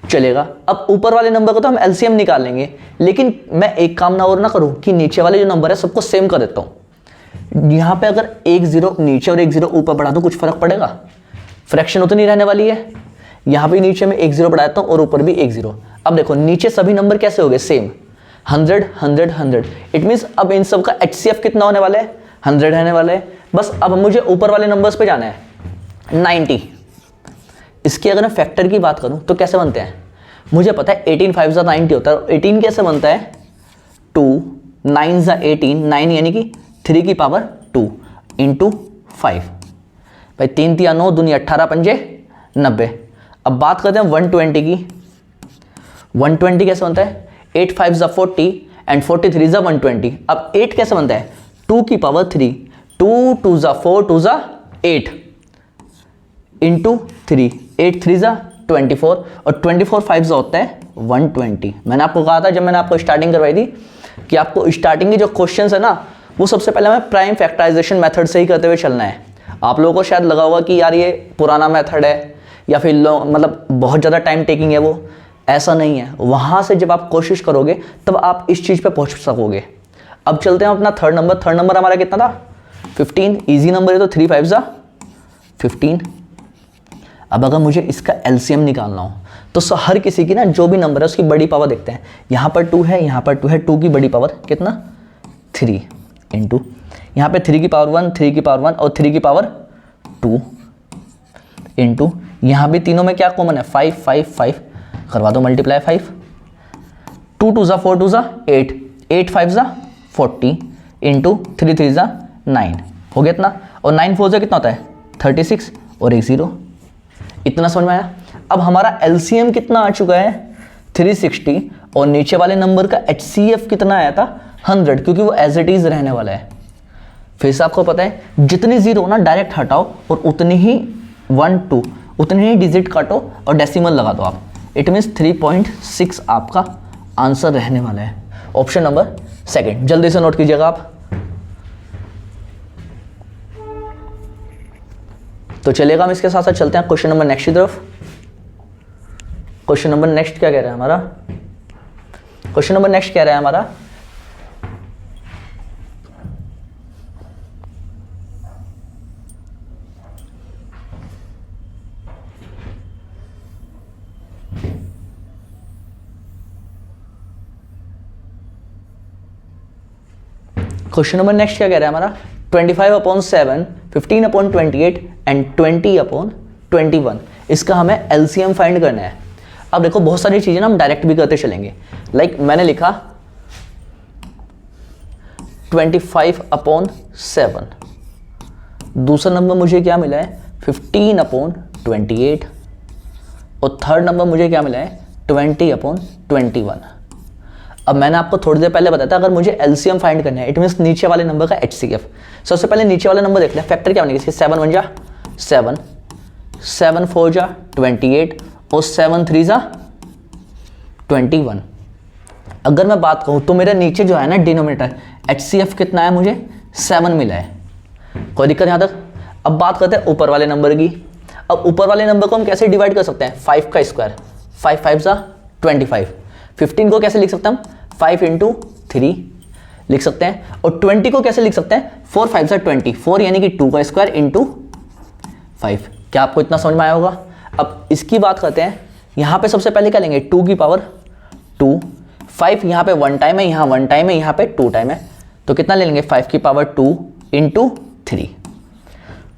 चलेगा, अब ऊपर वाले नंबर को तो हम LCM निकाल लेंगे, लेकिन मैं एक काम ना और ना करूं कि नीचे वाले जो नंबर है सबको सेम कर देता हूं। यहां पे अगर 1 0 नीचे और 1 0 ऊपर बढ़ा दूं कुछ फर्क पड़ेगा, फ्रैक्शन उतनी रहने वाली है। यहां भी नीचे में 1 0 बढ़ा देता हूं और ऊपर भी 1 0। अब देखो नीचे सभी नंबर कैसे हो गए सेम, 100 100 100, इट मीन्स अब इन सब का HCF कितना होने वाला है 100 रहने वाला है। बस अब मुझे ऊपर वाले नंबर्स पे जाना है 90। इसकी अगर मैं फैक्टर की बात करूं तो कैसे बनते हैं, मुझे पता है 18 5 जा 90 होता है। 18 कैसे बनता है 2, 9 जा 18, 9 यानी कि 3 की पावर 2 इंटू 5, भाई 3 3 9 दूनी 18 पंजे 90। अब बात करते हैं 120 की। 120 कैसे बनता है 8 5 जा 40 एंड 43 जा 120। अब 8 कैसे बनता है 2 की पावर 3, 2 2 जा 4, 2 जा 8 इंटू 3, 8 3 जा 24 और 24 5 जा होता है 120। मैंने आपको कहा था जब मैंने आपको स्टार्टिंग करवाई थी कि आपको स्टार्टिंग की जो क्वेश्चंस है ना वो सबसे पहले हमें प्राइम फैक्टराइजेशन मेथड से ही करते हुए चलना है। आप लोगों को शायद लगा होगा कि यार ये पुराना मेथड है या फिर मतलब बहुत ज़्यादा टाइम टेकिंग है, वो ऐसा नहीं है। वहाँ से जब आप कोशिश करोगे तब आप इस चीज़ पे पहुँच सकोगे। अब चलते हैं अपना थर्ड नंबर। थर्ड नंबर हमारा कितना था 15, ईजी नंबर है तो 3 5 जा 15। अब अगर मुझे इसका एलसीएम निकालना हो तो हर किसी की ना जो भी नंबर है उसकी बड़ी पावर देखते हैं। यहाँ पर 2 है, यहाँ पर 2 है, 2 की बड़ी पावर कितना 3 इंटू यहाँ पे 3 की पावर 1, 3 की पावर 1 और 3 की पावर 2 इंटू यहाँ भी तीनों में क्या कॉमन है 5 5 5 करवा दो मल्टीप्लाई 5, 2 2 ज़ा 4 2 ज़ा 8, 8 5 ज़ा 40 इंटू 3 3 ज़ा 9 हो गया इतना, और 9 4 ज़ा कितना होता है 36 और एक 0। इतना समझ में आया। अब हमारा एलसीएम कितना आ चुका है 360 और नीचे वाले नंबर का एचसीएफ कितना आया था 100, क्योंकि वो एज इट इज रहने वाला है। फिर से आपको पता है जितनी जीरो ना डायरेक्ट हटाओ और उतनी ही 1 2 उतनी ही डिजिट काटो और डेसिमल लगा दो आप। इट मीन्स 3.6 आपका आंसर रहने वाला है। ऑप्शन नंबर सेकंड, जल्दी से नोट कीजिएगा आप। तो चलिएगा हम इसके साथ साथ चलते हैं क्वेश्चन नंबर नेक्स्ट की तरफ। क्वेश्चन नंबर नेक्स्ट क्या कह रहा है हमारा, क्वेश्चन नंबर नेक्स्ट कह रहा है हमारा क्वेश्चन नंबर नेक्स्ट क्या कह रहा है हमारा 25/7, 15/28 एंड 20/21। इसका हमें एलसीएम फाइंड करना है। अब देखो बहुत सारी चीजें ना हम डायरेक्ट भी करते चलेंगे। लाइक मैंने लिखा 25/7, दूसरा नंबर मुझे क्या मिला है 15/28 और थर्ड नंबर मुझे क्या मिला है 20/21। अब मैंने आपको थोड़ी देर पहले बताया था अगर मुझे एलसीएम फाइंड करना है इट मीन्स नीचे वाले नंबर का एचसीएफ। सबसे पहले नीचे वाला नंबर देख लिया, फैक्टर क्या बनेगा 7 1 जा 7, 7 4 जा 28 और 7 3 जा 21। अगर मैं बात कहूँ तो मेरे नीचे जो है ना डिनोमिनेटर एचसीएफ कितना है मुझे 7 मिला है, कोई दिक्कत यहाँ तक। अब बात करते हैं ऊपर वाले नंबर की। अब ऊपर वाले नंबर को हम कैसे डिवाइड कर सकते हैं 5 का स्क्वायर, 5 5 जा 25। 15 को कैसे लिख सकते हैं हम 5 इंटू 3 लिख सकते हैं, और 20 को कैसे लिख सकते हैं 4 5 जा 20, 4 यानी कि 2 का स्क्वायर इंटू 5। क्या आपको इतना समझ में आया होगा। अब इसकी बात करते हैं, यहाँ पे सबसे पहले क्या लेंगे 2 की पावर 2, 5 यहाँ पे 1 टाइम है, यहाँ 1 टाइम है, यहाँ पे 2 टाइम है, तो कितना ले लेंगे 5 की पावर 2 इंटू 3,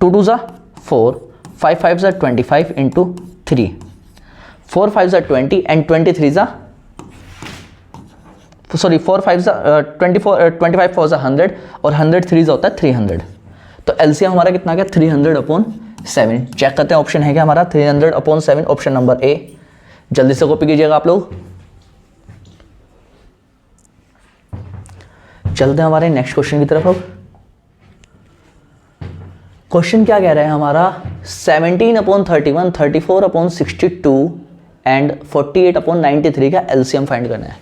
2 2 जा 4, 5 5 जा 25 इंटू 3, 4 5 जा 20 एंड 23 जा 4 5 जा 24, 25 4 जा 100 और 100 3 होता है 300। तो एलसीएम हमारा कितना आ गया 300/7। चेक करते हैं ऑप्शन है क्या हमारा 300/7, ऑप्शन नंबर ए। जल्दी से कॉपी कीजिएगा आप लोग। चलते हैं हमारे नेक्स्ट क्वेश्चन की तरफ। अब क्वेश्चन क्या कह रहा है हमारा 17/31, 34/62 एंड 48/93 का एलसीएम फाइंड करना है।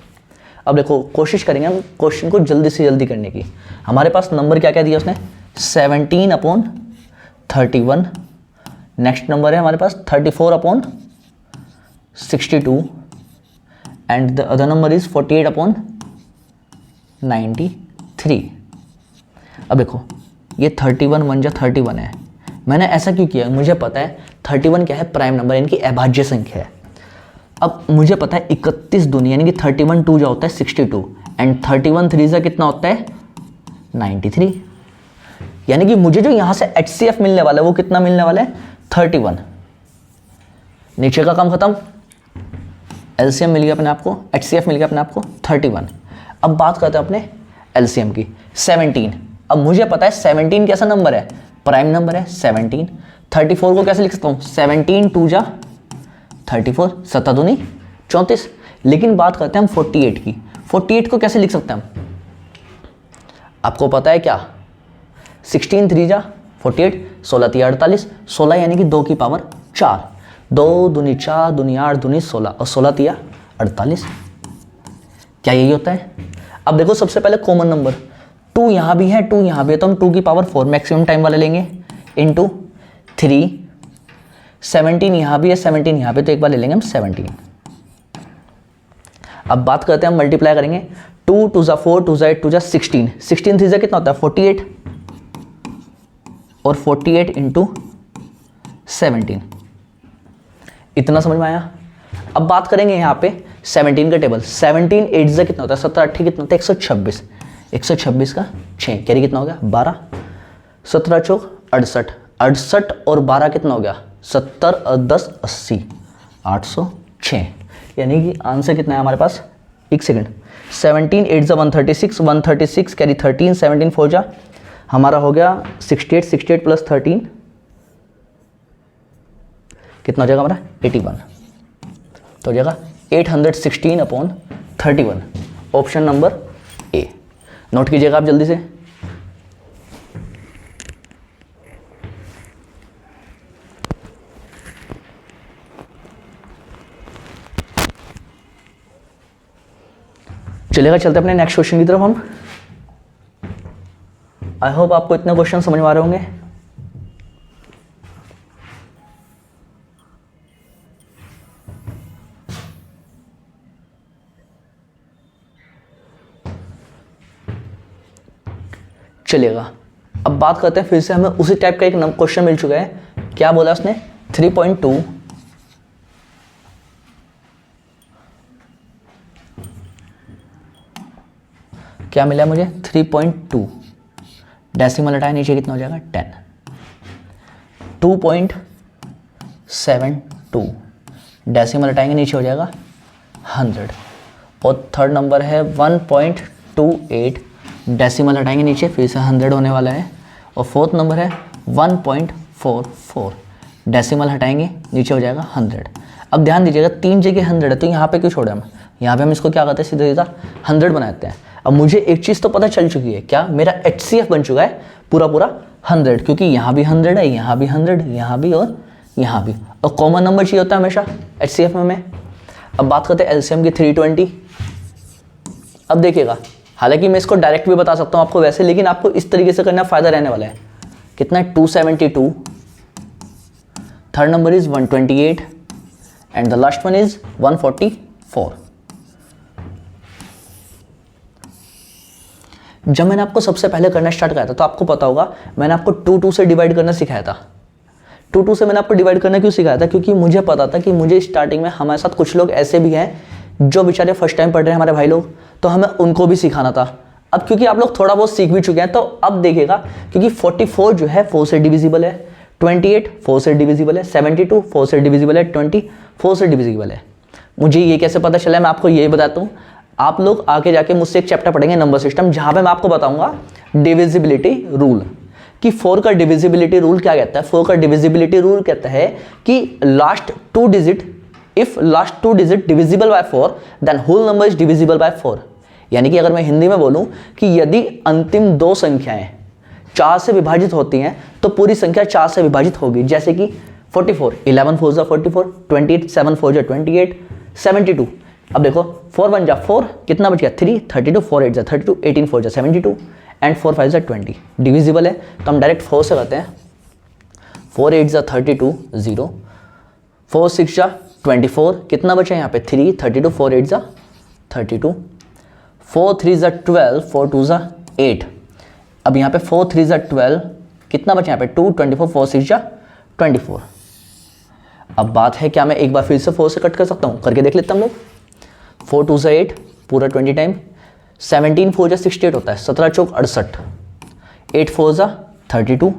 अब देखो कोशिश करेंगे हम क्वेश्चन को जल्दी से जल्दी करने की। हमारे पास नंबर क्या क्या दिया उसने 17/31, नेक्स्ट नंबर है हमारे पास 34/62 and the other number is 48/93। अब देखो ये 31 1 जा 31 है। मैंने ऐसा क्यों किया, मुझे पता है 31 क्या है प्राइम नंबर, इनकी अभाज्य संख्या है। अब मुझे पता है 31 दूनी यानी कि 31 2 जा होता है 62 एंड 31 3 जा कितना होता है 93। यानी कि मुझे जो यहां से एचसीएफ मिलने वाला है वो कितना मिलने वाला है 31। नीचे का काम खत्म, एलसीएम मिल गया अपने आपको, एचसीएफ मिल गया अपने आपको 31। अब बात करते हैं अपने एलसीएम की 17। अब मुझे पता है 17 कैसा नंबर है प्राइम नंबर है 17। 34 को कैसे लिख सकता हूँ 17 2 जा 34, 7 दूनी 34। लेकिन बात करते हैं हम 48 की। 48 को कैसे लिख सकते हैं हम, आपको पता है क्या 16 3 जा 48, 16 3 48, 16 यानी कि 2 की पावर 4, 2 दूनी 4 दूनी 8 दूनी 16 और 16 3 48। क्या यही होता है। अब देखो सबसे पहले कॉमन नंबर 2 यहाँ भी है 2 यहाँ भी है, तो हम 2 की पावर 4 मैक्सिमम टाइम वाले लेंगे इंटू 3, 17 यहाँ भी है 17 यहाँ पे, तो एक बार ले लेंगे हम 17। अब बात करते हैं हम मल्टीप्लाई करेंगे 2 2 जा 4 2 जा 8 2 जा 16, 16 3 जा कितना होता है 48 और 48 इंटू 17 इतना समझ में आया। अब बात करेंगे यहाँ पे 17 का टेबल। 17 8 से कितना होता है, 17 8 कितना होता है 126, 126 का 6 कैरी कितना हो गया 12, 17 चौक 68, 68 और 12 कितना हो गया 70 और 10 80, 806। यानी कि आंसर कितना है हमारे पास, एक सेकंड, 17 8 जा 136, 136 कैरी 13, 17 4 जा हमारा हो गया 68, 68 प्लस 13 कितना हो जाएगा हमारा 81, तो हो जाएगा 816/31। ऑप्शन नंबर ए नोट कीजिएगा आप जल्दी से। चलेगा, चलते अपने नेक्स्ट क्वेश्चन की तरफ हम। आई होप आपको इतने क्वेश्चन समझ में आ रहे होंगे। चलेगा, अब बात करते हैं फिर से, हमें उसी टाइप का एक क्वेश्चन मिल चुका है। क्या बोला उसने 3.2 क्या मिला मुझे 3.2 डेसिमल हटाए नीचे कितना हो जाएगा 10, 2.72 डेसिमल हटाएंगे नीचे हो जाएगा 100, और थर्ड नंबर है 1.28 डेसिमल हटाएंगे नीचे फिर से 100 होने वाला है, और फोर्थ नंबर है 1.44 डेसिमल हटाएंगे नीचे हो जाएगा 100। अब ध्यान दीजिएगा 3 जगह 100 है, तो यहाँ पे क्यों छोड़े हम, यहाँ पे हम इसको क्या करते हैं सीधा सीधा 100 बनाते हैं। अब मुझे एक चीज़ तो पता चल चुकी है, क्या मेरा HCF बन चुका है पूरा पूरा 100, क्योंकि यहाँ भी 100 है, यहाँ भी 100, यहाँ भी और यहाँ भी, और कॉमन नंबर चाहिए होता है हमेशा HCF में हमें। अब बात करते हैं LCM की 320। अब देखिएगा, हालांकि मैं इसको डायरेक्ट भी बता सकता हूँ आपको वैसे, लेकिन आपको इस तरीके से करना फ़ायदा रहने वाला है। कितना है 272, third number is 128 and the last one is 144। जब मैंने आपको सबसे पहले करना स्टार्ट किया था तो आपको पता होगा मैंने आपको 2 से डिवाइड करना सिखाया था। 2 से मैंने आपको डिवाइड करना क्यों सिखाया था, क्योंकि मुझे पता था कि मुझे स्टार्टिंग में हमारे साथ कुछ लोग ऐसे भी हैं जो बेचारे फर्स्ट टाइम पढ़ रहे हैं हमारे भाई लोग, तो हमें उनको भी सिखाना था। अब क्योंकि आप लोग थोड़ा बहुत सीख भी चुके हैं, तो अब देखिएगा क्योंकि 44 जो है 4 से डिविजिबल है, 28 4 से डिविजिबल है, 72 4 से डिविजिबल है, 20 4 से डिविजिबल है। मुझे ये कैसे पता चला मैं आपको यही बताता हूँ। आप लोग आगे जाके मुझसे एक चैप्टर पढ़ेंगे नंबर सिस्टम, जहाँ पे मैं आपको बताऊंगा डिविजिबिलिटी रूल, कि 4 का डिविजिबिलिटी रूल क्या कहता है। 4 का डिविजिबिलिटी रूल कहता है कि last 2 digit, if last 2 digit divisible by 4 then whole number is divisible by 4। यानी कि अगर मैं हिंदी में बोलूं कि यदि अंतिम 2 संख्याएं 4 से विभाजित होती हैं तो पूरी संख्या 4 से विभाजित होगी। जैसे कि 44 11 4 जा 44, 28 7 4 जा 28, 72। अब देखो 4 1 जा 4 कितना बच गया 3, 32 4 8 जा 32, 18 4 जा 72 एंड 4 5 जा 20। डिविजिबल है तो हम डायरेक्ट 4 से करते हैं। 4 8 जा 32 0, 4 6 जा 24 कितना बचा यहाँ पे 3, 32 4 8 जा 32, 4 3 जा 12, 4 2 जा 8। अब यहाँ पे 4 3 जा 12 कितना बचा यहाँ पे 2, 24 4 6 जा 24। अब बात है क्या मैं एक बार फिर से 4 से कट कर सकता हूँ, करके देख लेते हैं हम लोग। 4 2 जा 8 पूरा 20 टाइम, 17 4 जा 68 होता है, 17 चौक 68, 8 4 जा 32।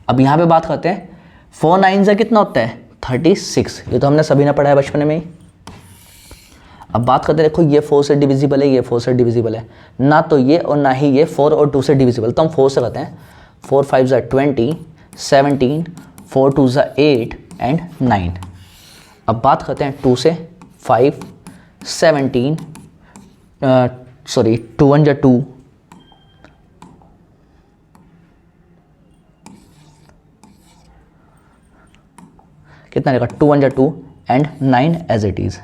अब यहाँ पे बात करते हैं 4 9 जा कितना होता है 36, ये तो हमने सभी ने पढ़ा है बचपन में ही। अब बात करते हैं, देखो ये 4 से डिविजिबल है, ये 4 से डिविजिबल है, ना तो ये और ना ही ये 4 और 2 से डिविजिबल, तो हम 4 से करते हैं। 4 5 जा 20, 17, 4 2 जा 8 एंड 9। अब बात करते हैं 2 से 5, 17 2 1 जा 2, कितना रहेगा 2 1 जा 2 एंड 9 एज इट इज।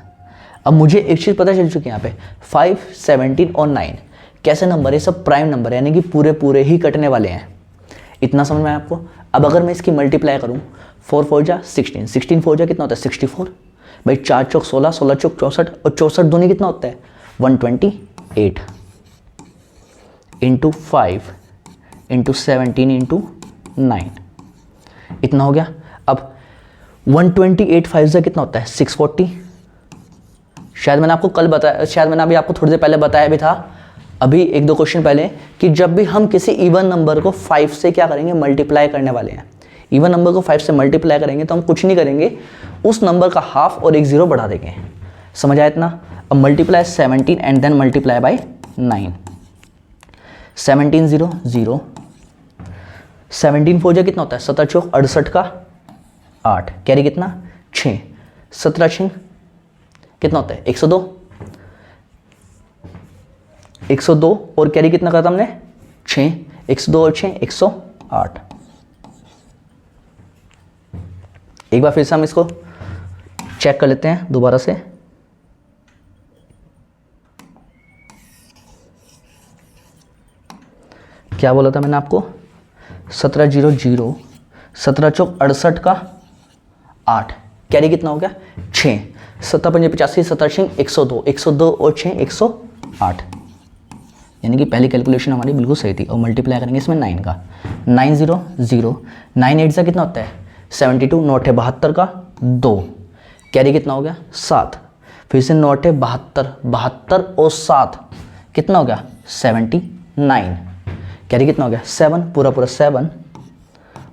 अब मुझे एक चीज़ पता चल चुकी है यहाँ पे 5 17 और 9 कैसे नंबर है, सब प्राइम नंबर है, यानी कि पूरे पूरे ही कटने वाले हैं। इतना समझ में आया आपको। अब अगर मैं इसकी मल्टीप्लाई करूँ 4 4 जा 16, 16 4 जा कितना होता है 64, भाई 4 चौक 16, 16 चौक 64 और 64 दूनी कितना होता है 128 इंटू 5 इंटू 17 इंटू 9, इतना हो गया। अब 128 5 से कितना होता है 640। शायद मैंने आपको कल बताया, शायद मैंने अभी आपको थोड़ी देर पहले बताया भी था, अभी एक दो क्वेश्चन पहले, कि जब भी हम किसी इवन नंबर को 5 से क्या करेंगे, मल्टीप्लाई करने वाले हैं, इवन नंबर को 5 से मल्टीप्लाई करेंगे तो हम कुछ नहीं करेंगे, उस नंबर का हाफ और एक जीरो बढ़ा देंगे। समझ आया इतना? अब multiply 17 and then multiply by 9। 17 0 0, 17 4 जा कितना होता है 17 चौक 68 का 8, कैरी कितना 6, 17 6 कितना होता है 102, 102 और कैरी कितना करता हमने 6, 102 और 6 108। एक बार फिर से हम इसको चेक कर लेते हैं दोबारा से। क्या बोला था मैंने आपको, 17 0 0, 17 चौक 68 का 8, कैरी कितना हो गया 6, 7 5 85, 17 6 102, 102 और 6 108, यानी कि पहली कैलकुलेशन हमारी बिल्कुल सही थी। और मल्टीप्लाई करेंगे इसमें 9 का, 9 0 0, 9 8 से कितना होता है 72, 9 8 72 का 2, कैरी कितना हो गया 7, फिर से 9 8 72, 72 और 7 कितना हो गया 79, कैरी कितना हो गया 7, पूरा पूरा 7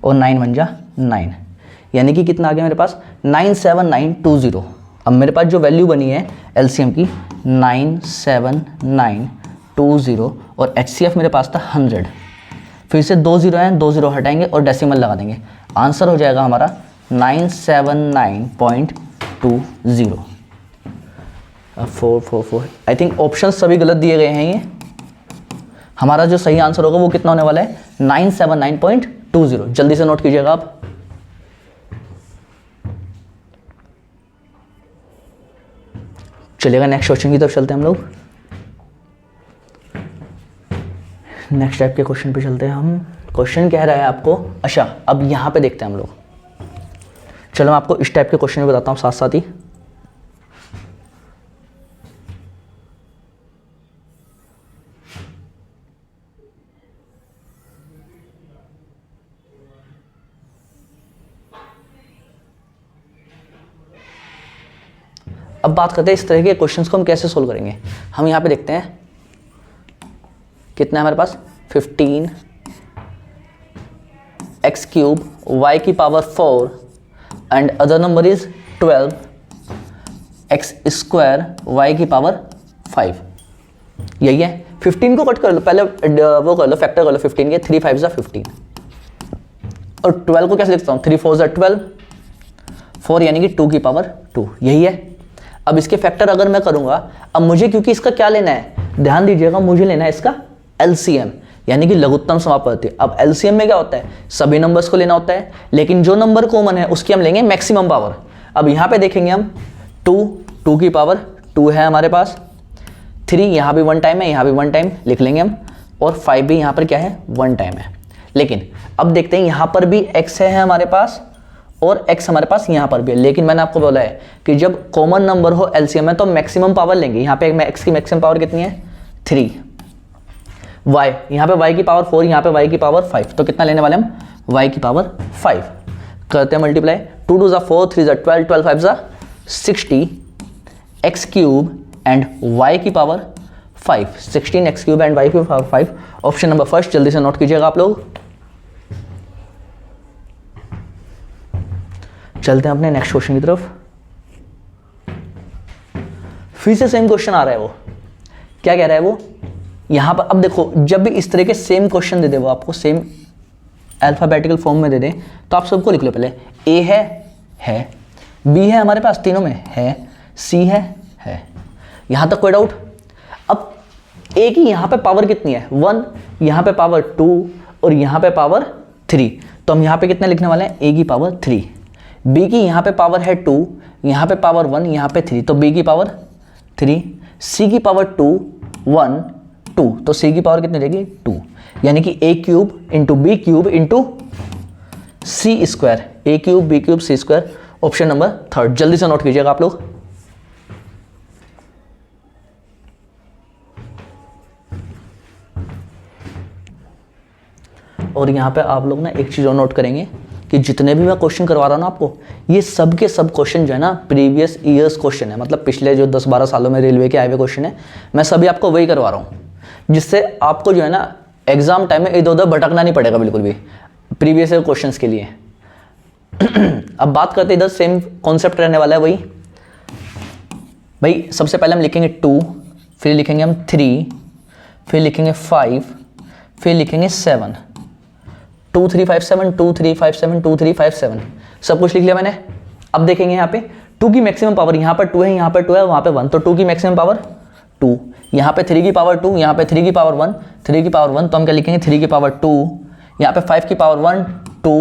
और 9 बन जा 9, यानी कि कितना आ गया मेरे पास 97920। अब मेरे पास जो वैल्यू बनी है एलसीएम की 97920 और एचसीएफ मेरे पास था 100। फिर से 2 0 हैं, 2 0 हटाएंगे और डेसिमल लगा देंगे, आंसर हो जाएगा हमारा 979.20। 444। आई थिंक ऑप्शन सभी गलत दिए गए हैं। ये हमारा जो सही आंसर होगा वो कितना होने वाला है 979.20। जल्दी से नोट कीजिएगा आप। चलिएगा नेक्स्ट क्वेश्चन की तरफ चलते हैं हम लोग। नेक्स्ट टाइप के क्वेश्चन पे चलते हैं हम। क्वेश्चन कह रहा है आपको, अच्छा अब यहाँ पे देखते हैं हम लोग। चलो मैं आपको इस टाइप के क्वेश्चन भी बताता हूँ साथ साथ ही। अब बात करते हैं इस तरह के क्वेश्चंस को हम कैसे सोल्व करेंगे। हम यहाँ पे देखते हैं कितना है हमारे पास 15 x क्यूब y की power 4 and other number is 12 x square y की पावर 5। यही है। 15 को कट कर लो, पहले वो कर लो, फैक्टर कर लो 15 के, 3 5 15 और 12 को कैसे लिखता हूँ 3 4 12, 4 यानी कि 2 की पावर 2। यही है। अब इसके फैक्टर अगर मैं करूंगा, अब मुझे क्योंकि इसका क्या लेना है, ध्यान दीजिएगा, मुझे लेना है इसका एलसीएम यानी कि लघुत्तम समापत्ति। अब एलसीएम में क्या होता है, सभी नंबर्स को लेना होता है, लेकिन जो नंबर कॉमन है उसकी हम लेंगे मैक्सिमम पावर। अब यहां पे देखेंगे हम 2 की पावर 2 है हमारे पास, 3 यहां भी 1 टाइम है, यहां भी 1 टाइम लिख लेंगे हम, और 5 भी यहां पर क्या है 1 टाइम है। लेकिन अब देखते हैं यहां पर भी x है हमारे पास और x हमारे पास यहां पर भी है, लेकिन मैंने आपको बोला है कि जब कॉमन नंबर हो एलसीएम में तो मैक्सिमम पावर लेंगे। यहां पे x की मैक्सिमम पावर कितनी है 3, y यहां पे y की पावर 4, यहां पे y की पावर 5, तो कितना लेने वाले हम y की पावर 5। करते हैं multiply, 2 2 4, 3 12, 12 5 60 x cube and y की power 5, 16 x cube and y की पावर 5। ऑप्शन नंबर फर्स्ट जल्दी से नोट कीजिएगा आप लोग। चलते हैं अपने नेक्स्ट क्वेश्चन की तरफ। फिर से सेम क्वेश्चन आ रहा है। वो क्या कह रहा है, वो यहां पर अब देखो, जब भी इस तरह के सेम क्वेश्चन दे दे, वो आपको सेम अल्फाबेटिकल फॉर्म में दे दे, तो आप सबको लिख लो। पहले ए है, बी है हमारे पास तीनों में है, सी है। यहां तक कोई डाउट? अब ए की यहां पे पावर कितनी है 1, यहां पे पावर 2 और यहां पे पावर 3, तो हम यहां पे कितने लिखने वाले हैं ए की पावर 3। बी की यहाँ पे पावर है 2, यहाँ पे पावर 1, यहाँ पे 3, तो बी की पावर 3। सी की पावर 2 1 2, तो सी की पावर कितनी रहेगी 2, यानी कि A cube into B cube into C square, A cube B cube C square. Option number third जल्दी से नोट कीजिएगा आप लोग। और यहाँ पे आप लोग ना एक चीज़ और नोट करेंगे कि जितने भी मैं क्वेश्चन करवा रहा हूँ ना आपको, ये सब के सब क्वेश्चन जो है ना प्रीवियस ईयर्स क्वेश्चन है, मतलब पिछले जो 10-12 सालों में रेलवे के आए हुए क्वेश्चन है, मैं सभी आपको वही करवा रहा हूँ, जिससे आपको जो है ना एग्जाम टाइम में इधर उधर भटकना नहीं पड़ेगा बिल्कुल भी प्रीवियस ईयर क्वेश्चंस के लिए। अब बात करते इधर सेम कॉन्सेप्ट रहने वाला है वही। भाई सबसे पहले हम लिखेंगे 2, फिर लिखेंगे हम 3, फिर लिखेंगे 5, फिर लिखेंगे 7, 2 3 5 7, 2 3 5 7, 2 3 5 7, सब कुछ लिख लिया मैंने। अब देखेंगे यहाँ पे 2 की मैक्सिमम पावर, यहाँ पर 2 है, यहाँ पर 2 है, वहाँ पे 1, तो 2 की मैक्सिमम पावर 2, यहाँ पे 3 की पावर 2, यहाँ पे 3 की पावर 1, 3 की पावर 1, तो हम क्या लिखेंगे 3 की पावर 2, यहाँ पे 5 की पावर 1 2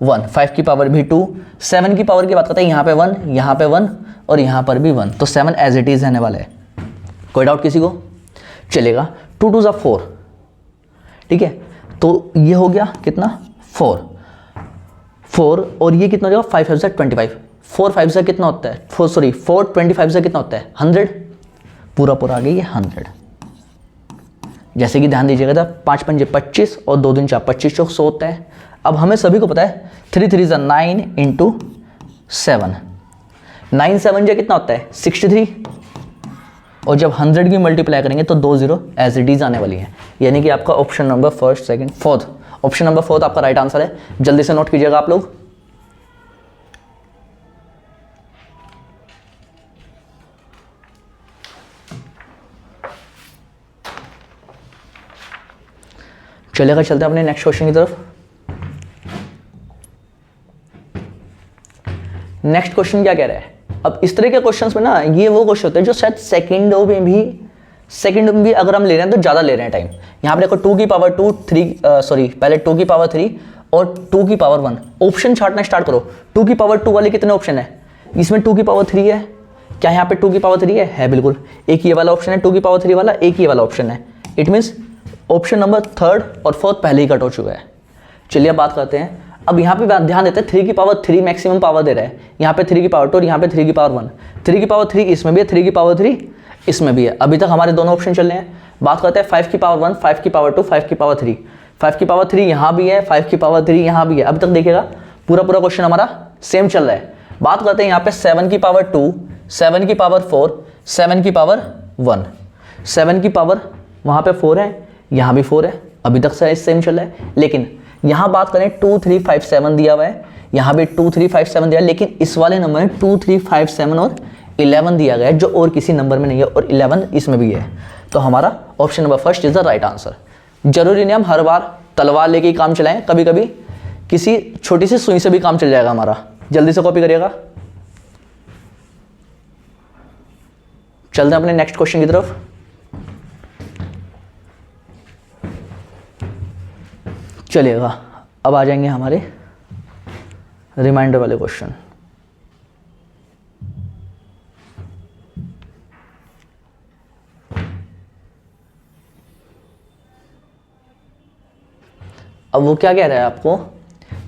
1, 5 की पावर भी 2, 7 की पावर की बात करते हैं, यहाँ पे 1, यहाँ पे 1 और यहाँ पर भी 1, तो 7 एज इट इज रहने वाला है। कोई डाउट किसी को? चलेगा। 2 2 4, ठीक है, तो ये हो गया कितना 4 और ये कितना हो जाएगा 5 5 25, 4 5 से कितना होता है 4 25 से कितना होता है 100, पूरा आ गया ये 100। जैसे कि ध्यान दीजिएगा था 5 5 25 और 2 2 4 25 चौक 100 होता है। अब हमें सभी को पता है 3 3 9 इंटू 7, 9 7 जो कितना होता है 63, और जब 100 की मल्टीप्लाई करेंगे तो 2 0 एज इट इज आने वाली है, यानी कि आपका option number first second fourth, option number 4 आपका राइट आंसर है। जल्दी से नोट कीजिएगा आप लोग। चलेगा, चलते हैं अपने नेक्स्ट क्वेश्चन की तरफ। नेक्स्ट क्वेश्चन क्या कह रहा है? अब इस तरह के क्वेश्चंस में ना ये वो क्वेश्चन होते हैं जो शायद सेकंडों में भी अगर हम ले रहे हैं तो ज़्यादा ले रहे हैं टाइम। यहाँ पे देखो 2 की पावर 2 3 पहले 2 की पावर 3 और 2 की पावर 1, ऑप्शन छाटना स्टार्ट करो। 2 की पावर 2 वाले कितने ऑप्शन है? इसमें 2 की पावर 3 है, क्या यहाँ पे 2 की पावर 3 है बिल्कुल। एक ये वाला ऑप्शन है 2 की पावर 3 वाला, एक ये वाला ऑप्शन है। It means option number 3rd और 4th पहले ही कट हो चुका है। चलिए अब बात करते हैं। अब यहाँ पे ध्यान देते हैं 3 की पावर 3 मैक्सिमम पावर दे रहा है, यहाँ पे 3 की पावर 2 और यहाँ पे 3 की पावर 1। 3 की पावर 3 इसमें भी है, 3 की पावर 3 इसमें भी है। अभी तक हमारे दोनों ऑप्शन चल रहे हैं। बात करते हैं 5 की पावर 1, 5 की पावर 2, 5 की पावर 3। 5 की पावर 3 यहाँ भी है, 5 की पावर 3 यहाँ भी है। अभी तक देखिएगा पूरा क्वेश्चन हमारा सेम चल रहा है। बात करते हैं यहाँ पे 7 की पावर 2, 7 की पावर 4, 7 की पावर 1। 7 की पावर वहाँ पे 4 है, यहाँ भी 4 है, अभी तक सेम चल रहा है। लेकिन यहाँ बात करें 2 3 5 7 दिया हुआ है, यहाँ भी 2 3 5 7 दिया है, लेकिन इस वाले नंबर में 2 3 5 7 और 11 दिया गया है, जो और किसी नंबर में नहीं है, और 11 इसमें भी है। तो हमारा option number first is the right answer. जरूरी नहीं हम हर बार तलवार लेके ही काम चलाएं, कभी कभी किसी छोटी सी सुई से भी काम चल जाएगा हमारा। जल्दी से कॉपी करिएगा। चलते हैं अपने नेक्स्ट क्वेश्चन की तरफ। चलिएगा, अब आ जाएंगे हमारे रिमाइंडर वाले क्वेश्चन। अब वो क्या कह रहा है आपको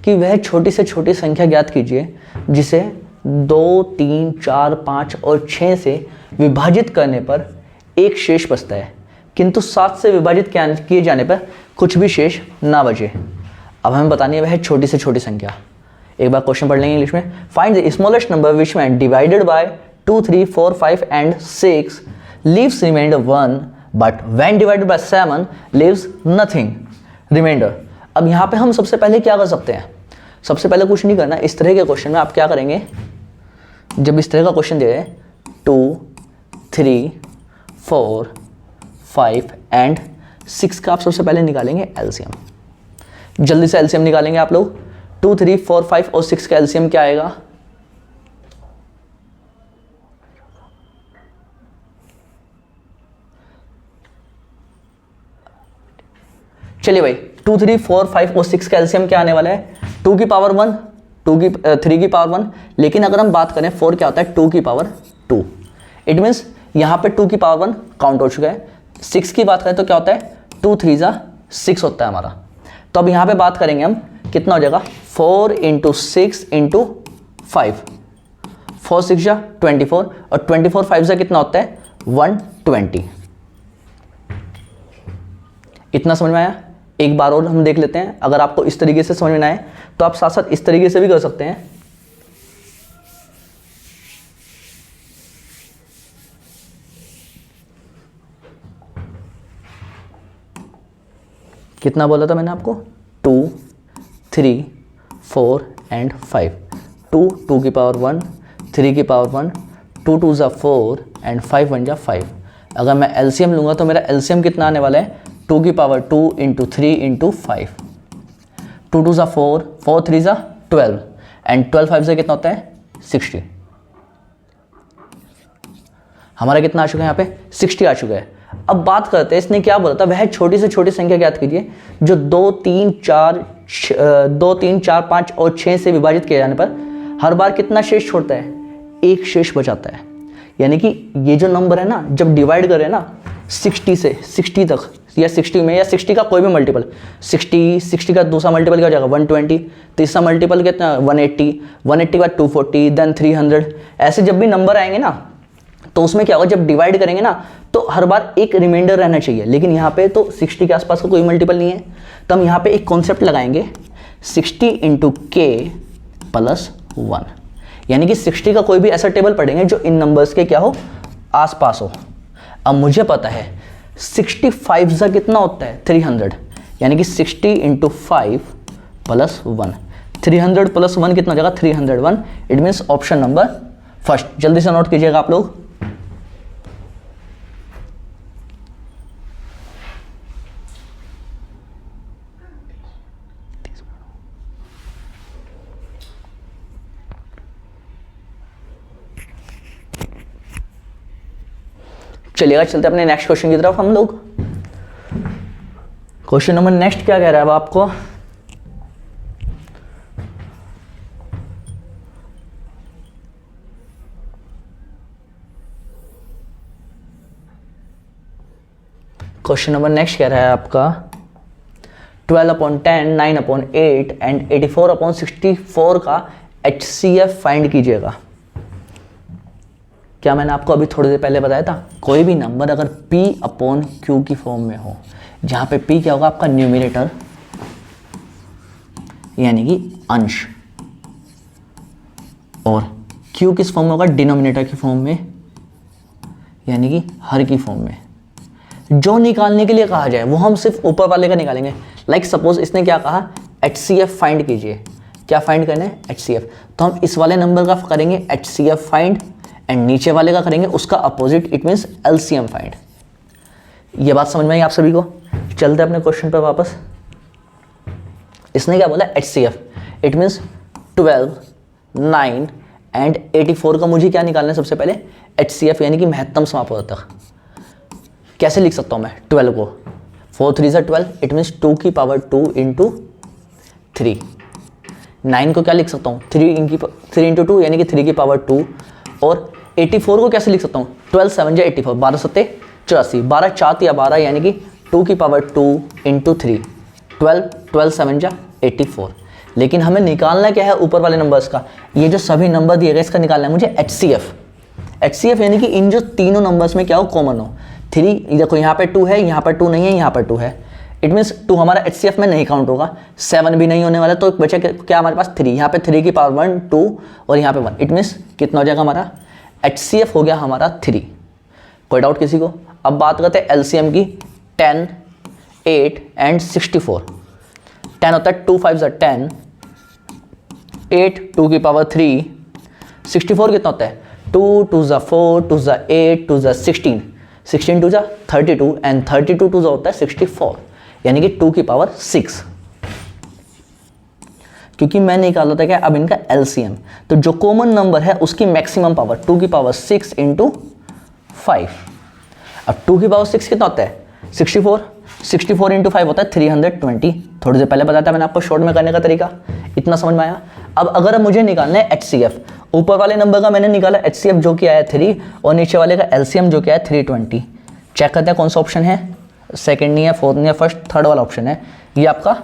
कि वह छोटी से छोटी संख्या ज्ञात कीजिए जिसे 2 3 4 5 और 6 से विभाजित करने पर एक शेष बचता है, किंतु 7 से विभाजित किए जाने पर कुछ भी शेष ना बचे। अब हमें बतानी है वह छोटी से छोटी संख्या। एक बार क्वेश्चन पढ़ लेंगे इंग्लिश में। Find the smallest number which when divided by 2 3 4 5 and 6 leaves remainder 1 but when divided by 7 leaves nothing remainder. अब यहाँ पे हम सबसे पहले क्या कर सकते हैं? सबसे पहले कुछ नहीं करना। इस तरह के क्वेश्चन में आप क्या करेंगे, जब इस तरह का क्वेश्चन दे रहे 2 3 4 5 एंड 6 का आप सबसे पहले निकालेंगे एलसीएम। जल्दी से एलसीएम निकालेंगे आप लोग। 2 3 4 5 और 6 का एलसीएम क्या आएगा? चलिए भाई 2 3 4 5 और 6 का एलसीएम क्या आने वाला है? 2 की पावर 1, 3 की पावर 1, लेकिन अगर हम बात करें 4 क्या होता है 2 की पावर 2। इट मीन्स यहाँ पे 2 की पावर 1 काउंट हो चुका है। 6 की बात करें तो क्या होता है 2 3 जा 6 होता है हमारा। तो अब यहाँ पे बात करेंगे हम, कितना हो जाएगा 4 × 6 × 5, 4 6 जा 24 और 24 5 जा कितना होता है 120। इतना समझ में आया? एक बार और हम देख लेते हैं। अगर आपको इस तरीके से समझ में आए तो आप साथ साथ इस तरीके से भी कर सकते हैं। कितना बोला था मैंने आपको? 2, 3, 4 एंड 5। 2 की पावर 1, 3 की पावर 1, 2 2 ज़ा 4 एंड 5 1 ज़ा 5। अगर मैं एलसीएम लूँगा तो मेरा एलसीएम कितना आने वाला है? 2 की पावर 2 इंटू 3 इंटू 5। 2 2 ज़ा 4, 4 3 ज़ा 12 एंड 12 5 से कितना होता है? 60। हमारा कितना आ चुका है यहाँ पे? 60 आ चुका है। अब बात करते हैं इसने क्या बोला था, वह छोटी से छोटी संख्या ज्ञात कीजिए जो 2 3 4 5 और 6 से विभाजित किए जाने पर हर बार कितना शेष छोड़ता है? एक शेष बचाता है। यानी कि ये जो नंबर है ना, जब डिवाइड करें ना 60 से 60 तक या 60 में या 60 का कोई भी मल्टीपल, 60 का दूसरा मल्टीपल क्या हो जाएगा? 120, तीसरा मल्टीपल कितना? 180 के बाद 240, देन 300। ऐसे जब भी नंबर आएंगे ना तो उसमें क्या होगा, जब डिवाइड करेंगे ना तो हर बार एक रिमाइंडर रहना चाहिए। लेकिन यहाँ पे तो 60 के आसपास का कोई मल्टीपल नहीं है, तो हम यहाँ पे एक कॉन्सेप्ट लगाएंगे 60 इंटू के प्लस 1। यानी कि 60 का कोई भी ऐसा टेबल पढ़ेंगे जो इन नंबर्स के क्या हो? आसपास हो। अब मुझे पता है 65 सा कितना होता है? 300। यानी कि 60 इंटू 5 प्लस 1। 300 प्लस 1 कितना हो जाएगा? 301। It means option number first. जल्दी से नोट कीजिएगा आप लोग। चलिएगा चलते अपने नेक्स्ट क्वेश्चन की तरफ हम लोग। क्वेश्चन नंबर नेक्स्ट क्या कह रहा है अब आपको? क्वेश्चन नंबर नेक्स्ट कह रहा है आपका 12/10, 9/8 एंड 84/64 का HCF फाइंड कीजिएगा। क्या मैंने आपको अभी थोड़ी देर पहले बताया था? कोई भी नंबर अगर P/Q की फॉर्म में हो, जहां पे P क्या होगा? आपका न्यूमरेटर यानी कि अंश, और Q किस फॉर्म में होगा? डिनोमिनेटर की फॉर्म में यानी कि हर की फॉर्म में। जो निकालने के लिए कहा जाए वो हम सिर्फ ऊपर वाले का निकालेंगे। लाइक सपोज इसने क्या कहा? HCF फाइंड कीजिए। क्या फाइंड करना है? HCF। तो हम इस वाले नंबर का करेंगे HCF फाइंड एंड नीचे वाले का करेंगे उसका opposite, it means LCM find. ये बात समझ में आई आप सभी को? चलते अपने क्वेश्चन पे वापस। इसने क्या बोला? HCF, इट मीन्स 12, 9 एंड 84 का मुझे क्या निकालना है? सबसे पहले HCF यानी कि महत्तम समापवर्तक। कैसे लिख सकता हूं मैं 12 को? 4 3 ज़ा 12, इट मीन्स 2 की पावर 2 इंटू 3। 9 को क्या लिख सकता हूँ? 3 इंटू 2 यानी कि 3 की पावर 2। और 84 को कैसे लिख सकता हूँ? 12 7 जा 84, 12 7 84, 12 4 या 12 यानी कि 2 की पावर 2 इंटू 3। 12 7 जा 84। लेकिन हमें निकालना क्या है ऊपर वाले नंबर्स का? ये जो सभी नंबर दिए गए इसका निकालना है मुझे HCF यानी कि इन जो तीनों नंबर्स में क्या हो? कॉमन हो। 3 देखो यहाँ पे 2 है, यहाँ पर 2 नहीं है, यहाँ पर 2 है। इट मीन्स 2 हमारा HCF में नहीं काउंट होगा। 7 भी नहीं होने वाला, तो बचा क्या हमारे पास? 3। यहाँ पे 3 की पावर 1 2 और यहाँ पे 1। इट मीन्स कितना हो जाएगा हमारा? HCF हो गया हमारा 3। कोई डाउट किसी को? अब बात करते हैं LCM की। 10, 8 एंड 64। 10 होता है 2 5 ज़ा 10, 8 2 की पावर 3, 64 कितना होता है? 2 2 ज़ा 4, 2 ज़ा 8, 2 ज़ा 16, 16 2 ज़ा 32 एंड 32 2 ज़ा होता है 64 यानी कि 2 की पावर 6। क्योंकि मैं निकाला था क्या अब इनका LCM, तो जो कॉमन नंबर है उसकी मैक्सिमम पावर 2 की पावर 6 इंटू 5। अब 2 की पावर 6 कितना होता है? 64 इंटू 5 होता है 320। थोड़ी देर पहले बताया था मैंने आपको शॉर्ट में करने का तरीका। इतना समझ में आया? अब अगर मुझे निकालना है HCF, ऊपर वाले नंबर का मैंने निकाला HCF जो कि आया 3 और नीचे वाले का LCM जो कि आया 320। चेक करते हैं कौन सा ऑप्शन है, सेकंड नहीं है, फोर्थ नहीं है, फर्स्ट थर्ड वाला ऑप्शन है। ये आपका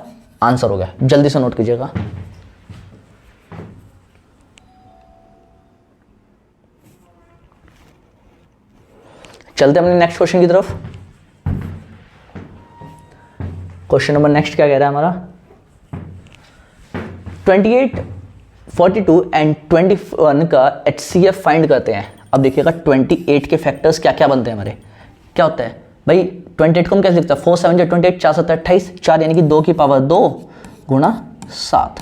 आंसर हो गया। जल्दी से नोट कीजिएगा। चलते हैं अपने नेक्स्ट क्वेश्चन की तरफ। क्वेश्चन नंबर नेक्स्ट क्या कह रहा है हमारा? 28, 42 एंड 21 का HCF फाइंड करते हैं। अब देखिएगा 28 के फैक्टर्स क्या क्या बनते हैं हमारे, क्या होता है भाई 28 को हम कैसे लिखते हैं, 4 7 28, 4 7 28, 4 यानी कि 2 की पावर 2 गुणा 7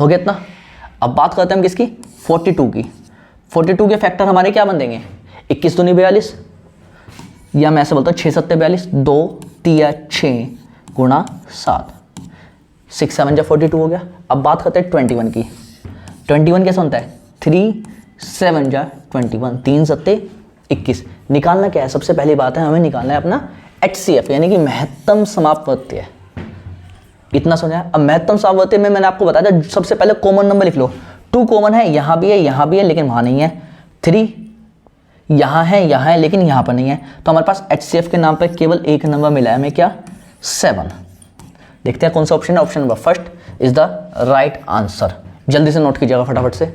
हो गया इतना। अब बात करते हैं हम किसकी, 42 की। 42 के फैक्टर हमारे क्या बन देंगे, 21 दूनी 42, या मैं ऐसे बोलता हूँ 6 7 42, 2 3 6 गुणा 7, 6 7 42 हो गया। अब बात करते हैं 21 की। 21 कैसे बनता है, 3 7 21, 3 7 21। निकालना क्या है, सबसे पहली बात है हमें निकालना है अपना HCF यानी कि महत्तम समापवर्तीय। इतना समझा। अब महत्तम समापवर्तीय में मैंने आपको बताया था सबसे पहले कॉमन नंबर लिख लो। 2 कॉमन है, यहाँ भी है लेकिन वहाँ नहीं है। 3 यहाँ है लेकिन यहाँ पर नहीं है। तो हमारे पास HCF के नाम पर केवल एक नंबर मिला है हमें, क्या, 7। देखते हैं कौन सा ऑप्शन है। Option number first is the right answer. जल्दी से नोट कीजिएगा फटाफट से।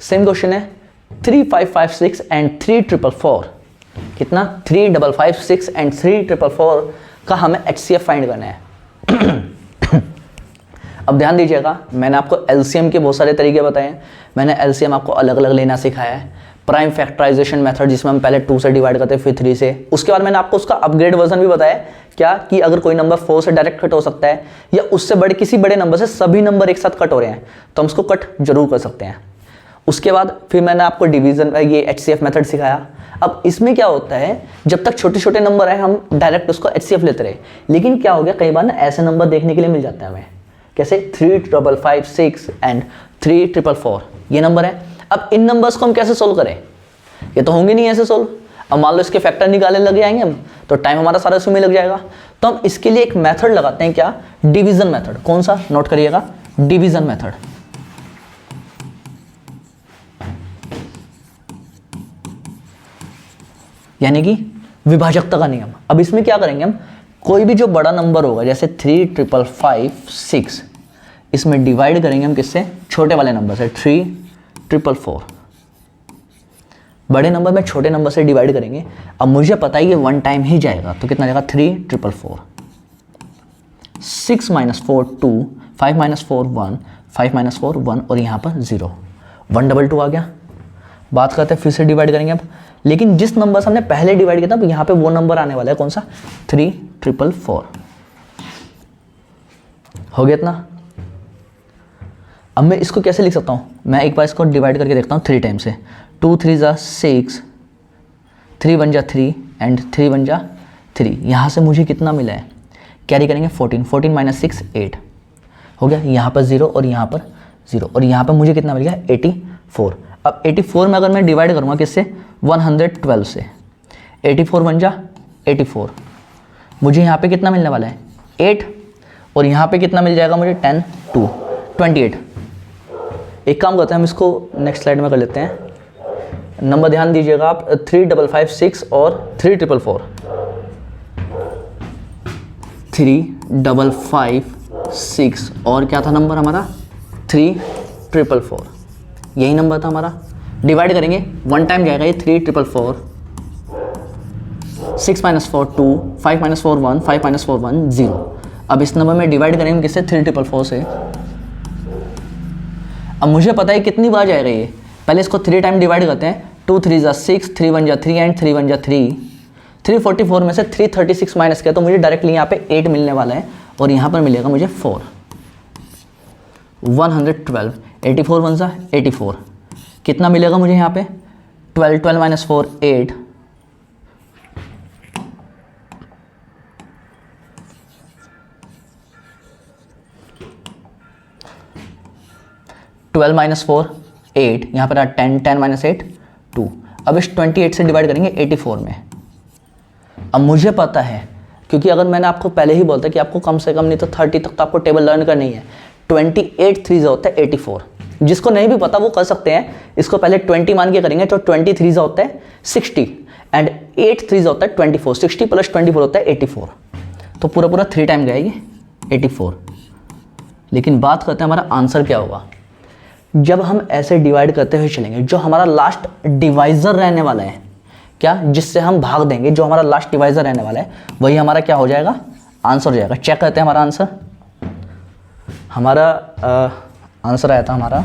सेम क्वेश्चन है 3556 एंड 3444। कितना, 3556 एंड 3444 का हमें HCF फाइंड करना है। अब ध्यान दीजिएगा, मैंने आपको LCM के बहुत सारे तरीके बताए हैं। मैंने LCM आपको अलग अलग लेना सिखाया है। प्राइम फैक्टराइजेशन मेथड जिसमें हम पहले 2 से डिवाइड करते हैं फिर 3 से। उसके बाद मैंने आपको उसका अपग्रेड वर्जन भी बताया, क्या कि अगर कोई नंबर 4 से डायरेक्ट कट हो सकता है या उससे बड़े किसी बड़े नंबर से सभी नंबर एक साथ कट हो रहे हैं तो हम उसको कट जरूर कर सकते हैं। उसके बाद फिर मैंने आपको डिवीजन ये HCF मेथड सिखाया। अब इसमें क्या होता है, जब तक छोटे छोटे नंबर है हम डायरेक्ट उसको HCF लेते रहे, लेकिन क्या हो गया कई बार ना ऐसे नंबर देखने के लिए मिल जाते हैं हमें, कैसे 3556 एंड 3444 ये नंबर है। अब इन नंबर्स को हम कैसे सोल्व करें, ये तो होंगे नहीं ऐसे सोल्व। अब मान लो इसके फैक्टर निकालने लग जाएंगे हम तो टाइम हमारा सारा इसमें लग जाएगा। तो हम इसके लिए एक मेथड लगाते हैं, क्या, डिवीजन मेथड। कौन सा, नोट करिएगा, डिवीजन मेथड। यानी कि विभाजकता का नियम। अब इसमें क्या करेंगे हम, कोई भी जो बड़ा नंबर होगा जैसे 3556 इसमें डिवाइड करेंगे हम किससे, छोटे वाले नंबर से 3444। बड़े नंबर में छोटे नंबर से डिवाइड करेंगे। अब मुझे पता है ये 1 टाइम ही जाएगा तो कितना जाएगा, 3444। 6 - 4 2, 5 - 4 1, 5 - 4 1 और यहाँ पर 0, 122 आ गया। बात करते हैं फिर से डिवाइड करेंगे अब, लेकिन जिस नंबर से हमने पहले डिवाइड किया था यहाँ पे वो नंबर आने वाला है, कौन सा, 3444। हो गया इतना। अब मैं इसको कैसे लिख सकता हूँ, मैं एक बार इसको डिवाइड करके देखता हूँ 3 टाइम से। 2 3 = 6, 3 1 = 3 एंड 3 1 = 3। यहाँ से मुझे कितना मिला है, कैरी करेंगे 14, 14 - 6 8 हो गया। यहाँ पर 0 और यहाँ पर 0 और यहाँ पर मुझे कितना मिल गया, 84। अब 84 में अगर मैं डिवाइड करूँगा किससे, 112 से, 84 1 = 84। मुझे यहाँ पे कितना मिलने वाला है, 8 और यहाँ पे कितना मिल जाएगा मुझे, 10 2 28। एक काम करते हैं हम इसको नेक्स्ट स्लाइड में कर लेते हैं। नंबर ध्यान दीजिएगा आप, 3556 और 3444। 3556 और क्या था नंबर हमारा, 3444। यही नंबर था हमारा। डिवाइड करेंगे 1 टाइम जाएगा ये 3444, 6 - 4 2, 5 - 4 1, 5 - 4 1 0। अब इस नंबर में डिवाइड करेंगे किससे, 3444 से। अब मुझे पता है कितनी बार जाएगा ये, पहले इसको 3 टाइम डिवाइड करते हैं। 2 3 = 6, 3 1 = 3 एंड 3 1 = 3। 344 में से 336 माइनस किया तो मुझे डायरेक्टली यहाँ पे 8 मिलने वाला है और यहाँ पर मिलेगा मुझे 4, 112। 84 1 सा 84, कितना मिलेगा मुझे यहाँ पे, 12 12 - 4 8, 12 - 4 8, यहाँ पर 10 10 - 8 2। अब इस 28 से डिवाइड करेंगे 84 में। अब मुझे पता है, क्योंकि अगर मैंने आपको पहले ही बोलता कि आपको कम से कम नहीं तो 30 तक तो आपको टेबल लर्न करनी है। 28 3 होता है 84। जिसको नहीं भी पता वो कर सकते हैं, इसको पहले 20 मान के करेंगे तो 23 होता है 60 एंड 8 3 होता है 24। 60 + 24 होता है 84। तो पूरा पूरा 3 टाइम गएगी 84। लेकिन बात करते हैं हमारा आंसर क्या होगा। जब हम ऐसे डिवाइड करते हुए चलेंगे, जो हमारा लास्ट डिवाइजर रहने वाला है, क्या, जिससे हम भाग देंगे, जो हमारा लास्ट डिवाइजर रहने वाला है वही हमारा क्या हो जाएगा, आंसर हो जाएगा। चेक करते हैं हमारा आंसर। हमारा आंसर आया था हमारा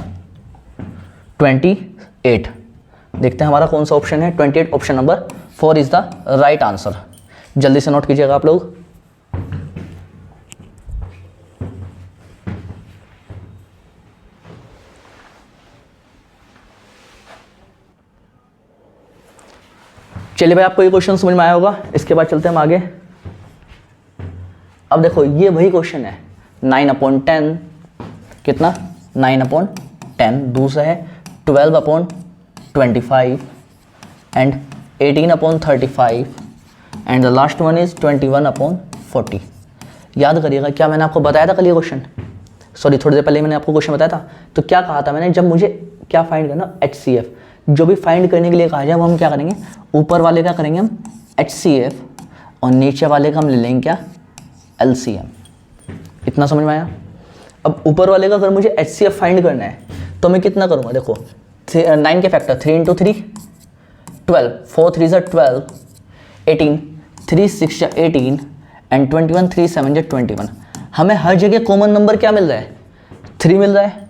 28। देखते हैं हमारा कौन सा ऑप्शन है, 28 option number 4 is the right answer. जल्दी से नोट कीजिएगा आप लोग। चलिए भाई, आपको ये क्वेश्चन समझ में आया होगा। इसके बाद चलते हैं हम आगे। अब देखो ये वही क्वेश्चन है, 9/10 कितना, 9/10। दूसरा है 12/25 and 18/35 and the last one is 21/40। याद करिएगा, क्या मैंने आपको बताया था कल ये क्वेश्चन, सॉरी थोड़ी देर पहले मैंने आपको क्वेश्चन बताया था। तो क्या कहा था मैंने, जब मुझे क्या फाइंड करना, HCF, जो भी फाइंड करने के लिए कहा जाए वो हम क्या करेंगे, ऊपर वाले का करेंगे हम HCF और नीचे वाले का हम ले लेंगे क्या, LCM। इतना समझ में आया। अब ऊपर वाले का अगर मुझे HCF फाइंड करना है तो मैं कितना करूँगा, देखो 9 के फैक्टर 3 × 3 12, 4 3 = 12, 18 3 6 18 एंड 21 3 7 21। हमें हर जगह कॉमन नंबर क्या मिल रहा है, 3 मिल रहा है।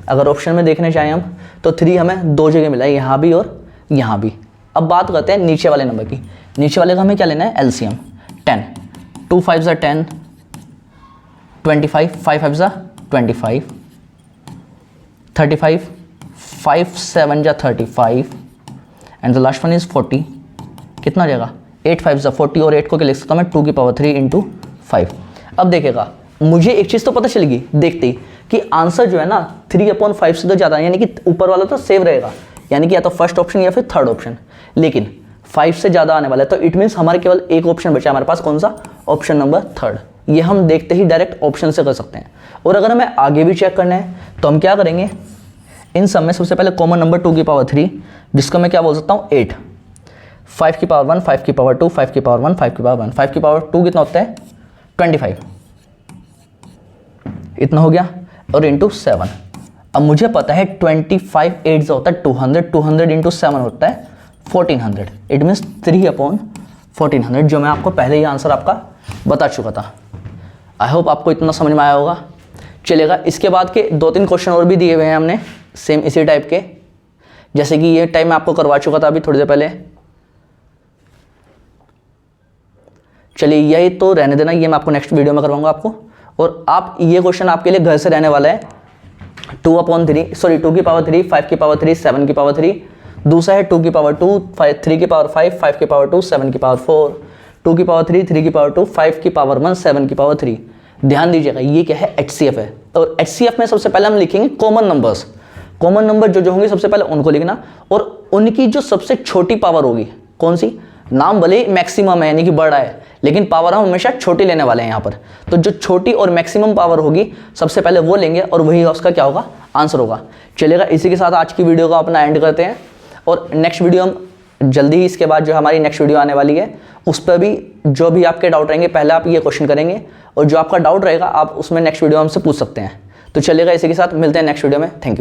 अगर ऑप्शन में देखने चाहें हम तो 3 हमें दो जगह मिला है, यहाँ भी और यहाँ भी। अब बात करते हैं नीचे वाले नंबर की। नीचे वाले का हमें क्या लेना है, LCM। 10, 2 5 = 10, 25, 5 5 = 25, 35, 5 7 = 35 and the last one is 40। कितना हो जाएगा, 8 5 = 40 और 8 को क्या लिख सकता हूँ मैं, 2³ × 5। अब देखेगा, मुझे एक चीज़ तो पता चलेगी देखते ही कि आंसर जो है ना 3/5 से तो ज़्यादा, यानी कि ऊपर वाला तो सेव रहेगा, यानी कि या तो फर्स्ट ऑप्शन या फिर थर्ड ऑप्शन, लेकिन 5 से ज़्यादा आने वाला है। तो इट मीन्स हमारे केवल एक ऑप्शन बचा हमारे पास, कौन सा, ऑप्शन नंबर 3। ये हम देखते ही डायरेक्ट ऑप्शन से कर सकते हैं। और अगर हमें आगे भी चेक करना है तो हम क्या करेंगे, इन सब में सबसे पहले कॉमन नंबर 2³ जिसको मैं क्या बोल सकता हूँ 8, 5⁻1 5⁻2 5⁻1 5⁻1 5⁻2 कितना होता है 25, इतना हो गया, और इंटू 7। अब मुझे पता है 25 8 जो होता है 200, 200 इंटू 7 होता है 1400। इट मीन्स 3/1400, जो मैं आपको पहले ही आंसर आपका बता चुका था। आई होप आपको इतना समझ में आया होगा। चलेगा, इसके बाद के 2-3 क्वेश्चन और भी दिए हुए हैं हमने सेम इसी टाइप के, जैसे कि ये टाइम मैं आपको करवा चुका था अभी थोड़ी देर पहले। चलिए यही तो रहने देना, ये मैं आपको नेक्स्ट वीडियो में करवाऊंगा आपको। और आप ये क्वेश्चन आपके लिए घर से रहने वाला है, 2/3 सॉरी 2³ 5⁻3 7⁻3। दूसरा है 2⁻2 3⁻5 5⁻2 7⁻4 2⁻3 3⁻2 5⁻1 7⁻3। ध्यान दीजिएगा, ये क्या है, HCF है। और HCF में सबसे पहले हम लिखेंगे कॉमन नंबर्स। कॉमन नंबर जो होंगे सबसे पहले उनको लिखना, और उनकी जो सबसे छोटी पावर होगी कौन सी, नाम भले मैक्सिमम है यानी कि बड़ा है, लेकिन पावर हम हमेशा छोटी लेने वाले हैं यहाँ पर। तो जो छोटी और मैक्सिमम पावर होगी सबसे पहले वो लेंगे और वही उसका क्या होगा, आंसर होगा। चलेगा, इसी के साथ आज की वीडियो का अपना एंड करते हैं। और नेक्स्ट वीडियो हम जल्दी ही, इसके बाद जो हमारी नेक्स्ट वीडियो आने वाली है उस पर भी जो भी आपके डाउट रहेंगे पहले आप ये क्वेश्चन करेंगे, और जो आपका डाउट रहेगा आप उसमें नेक्स्ट वीडियो हमसे पूछ सकते हैं। तो चलेगा, इसी के साथ मिलते हैं नेक्स्ट वीडियो में। Thank you.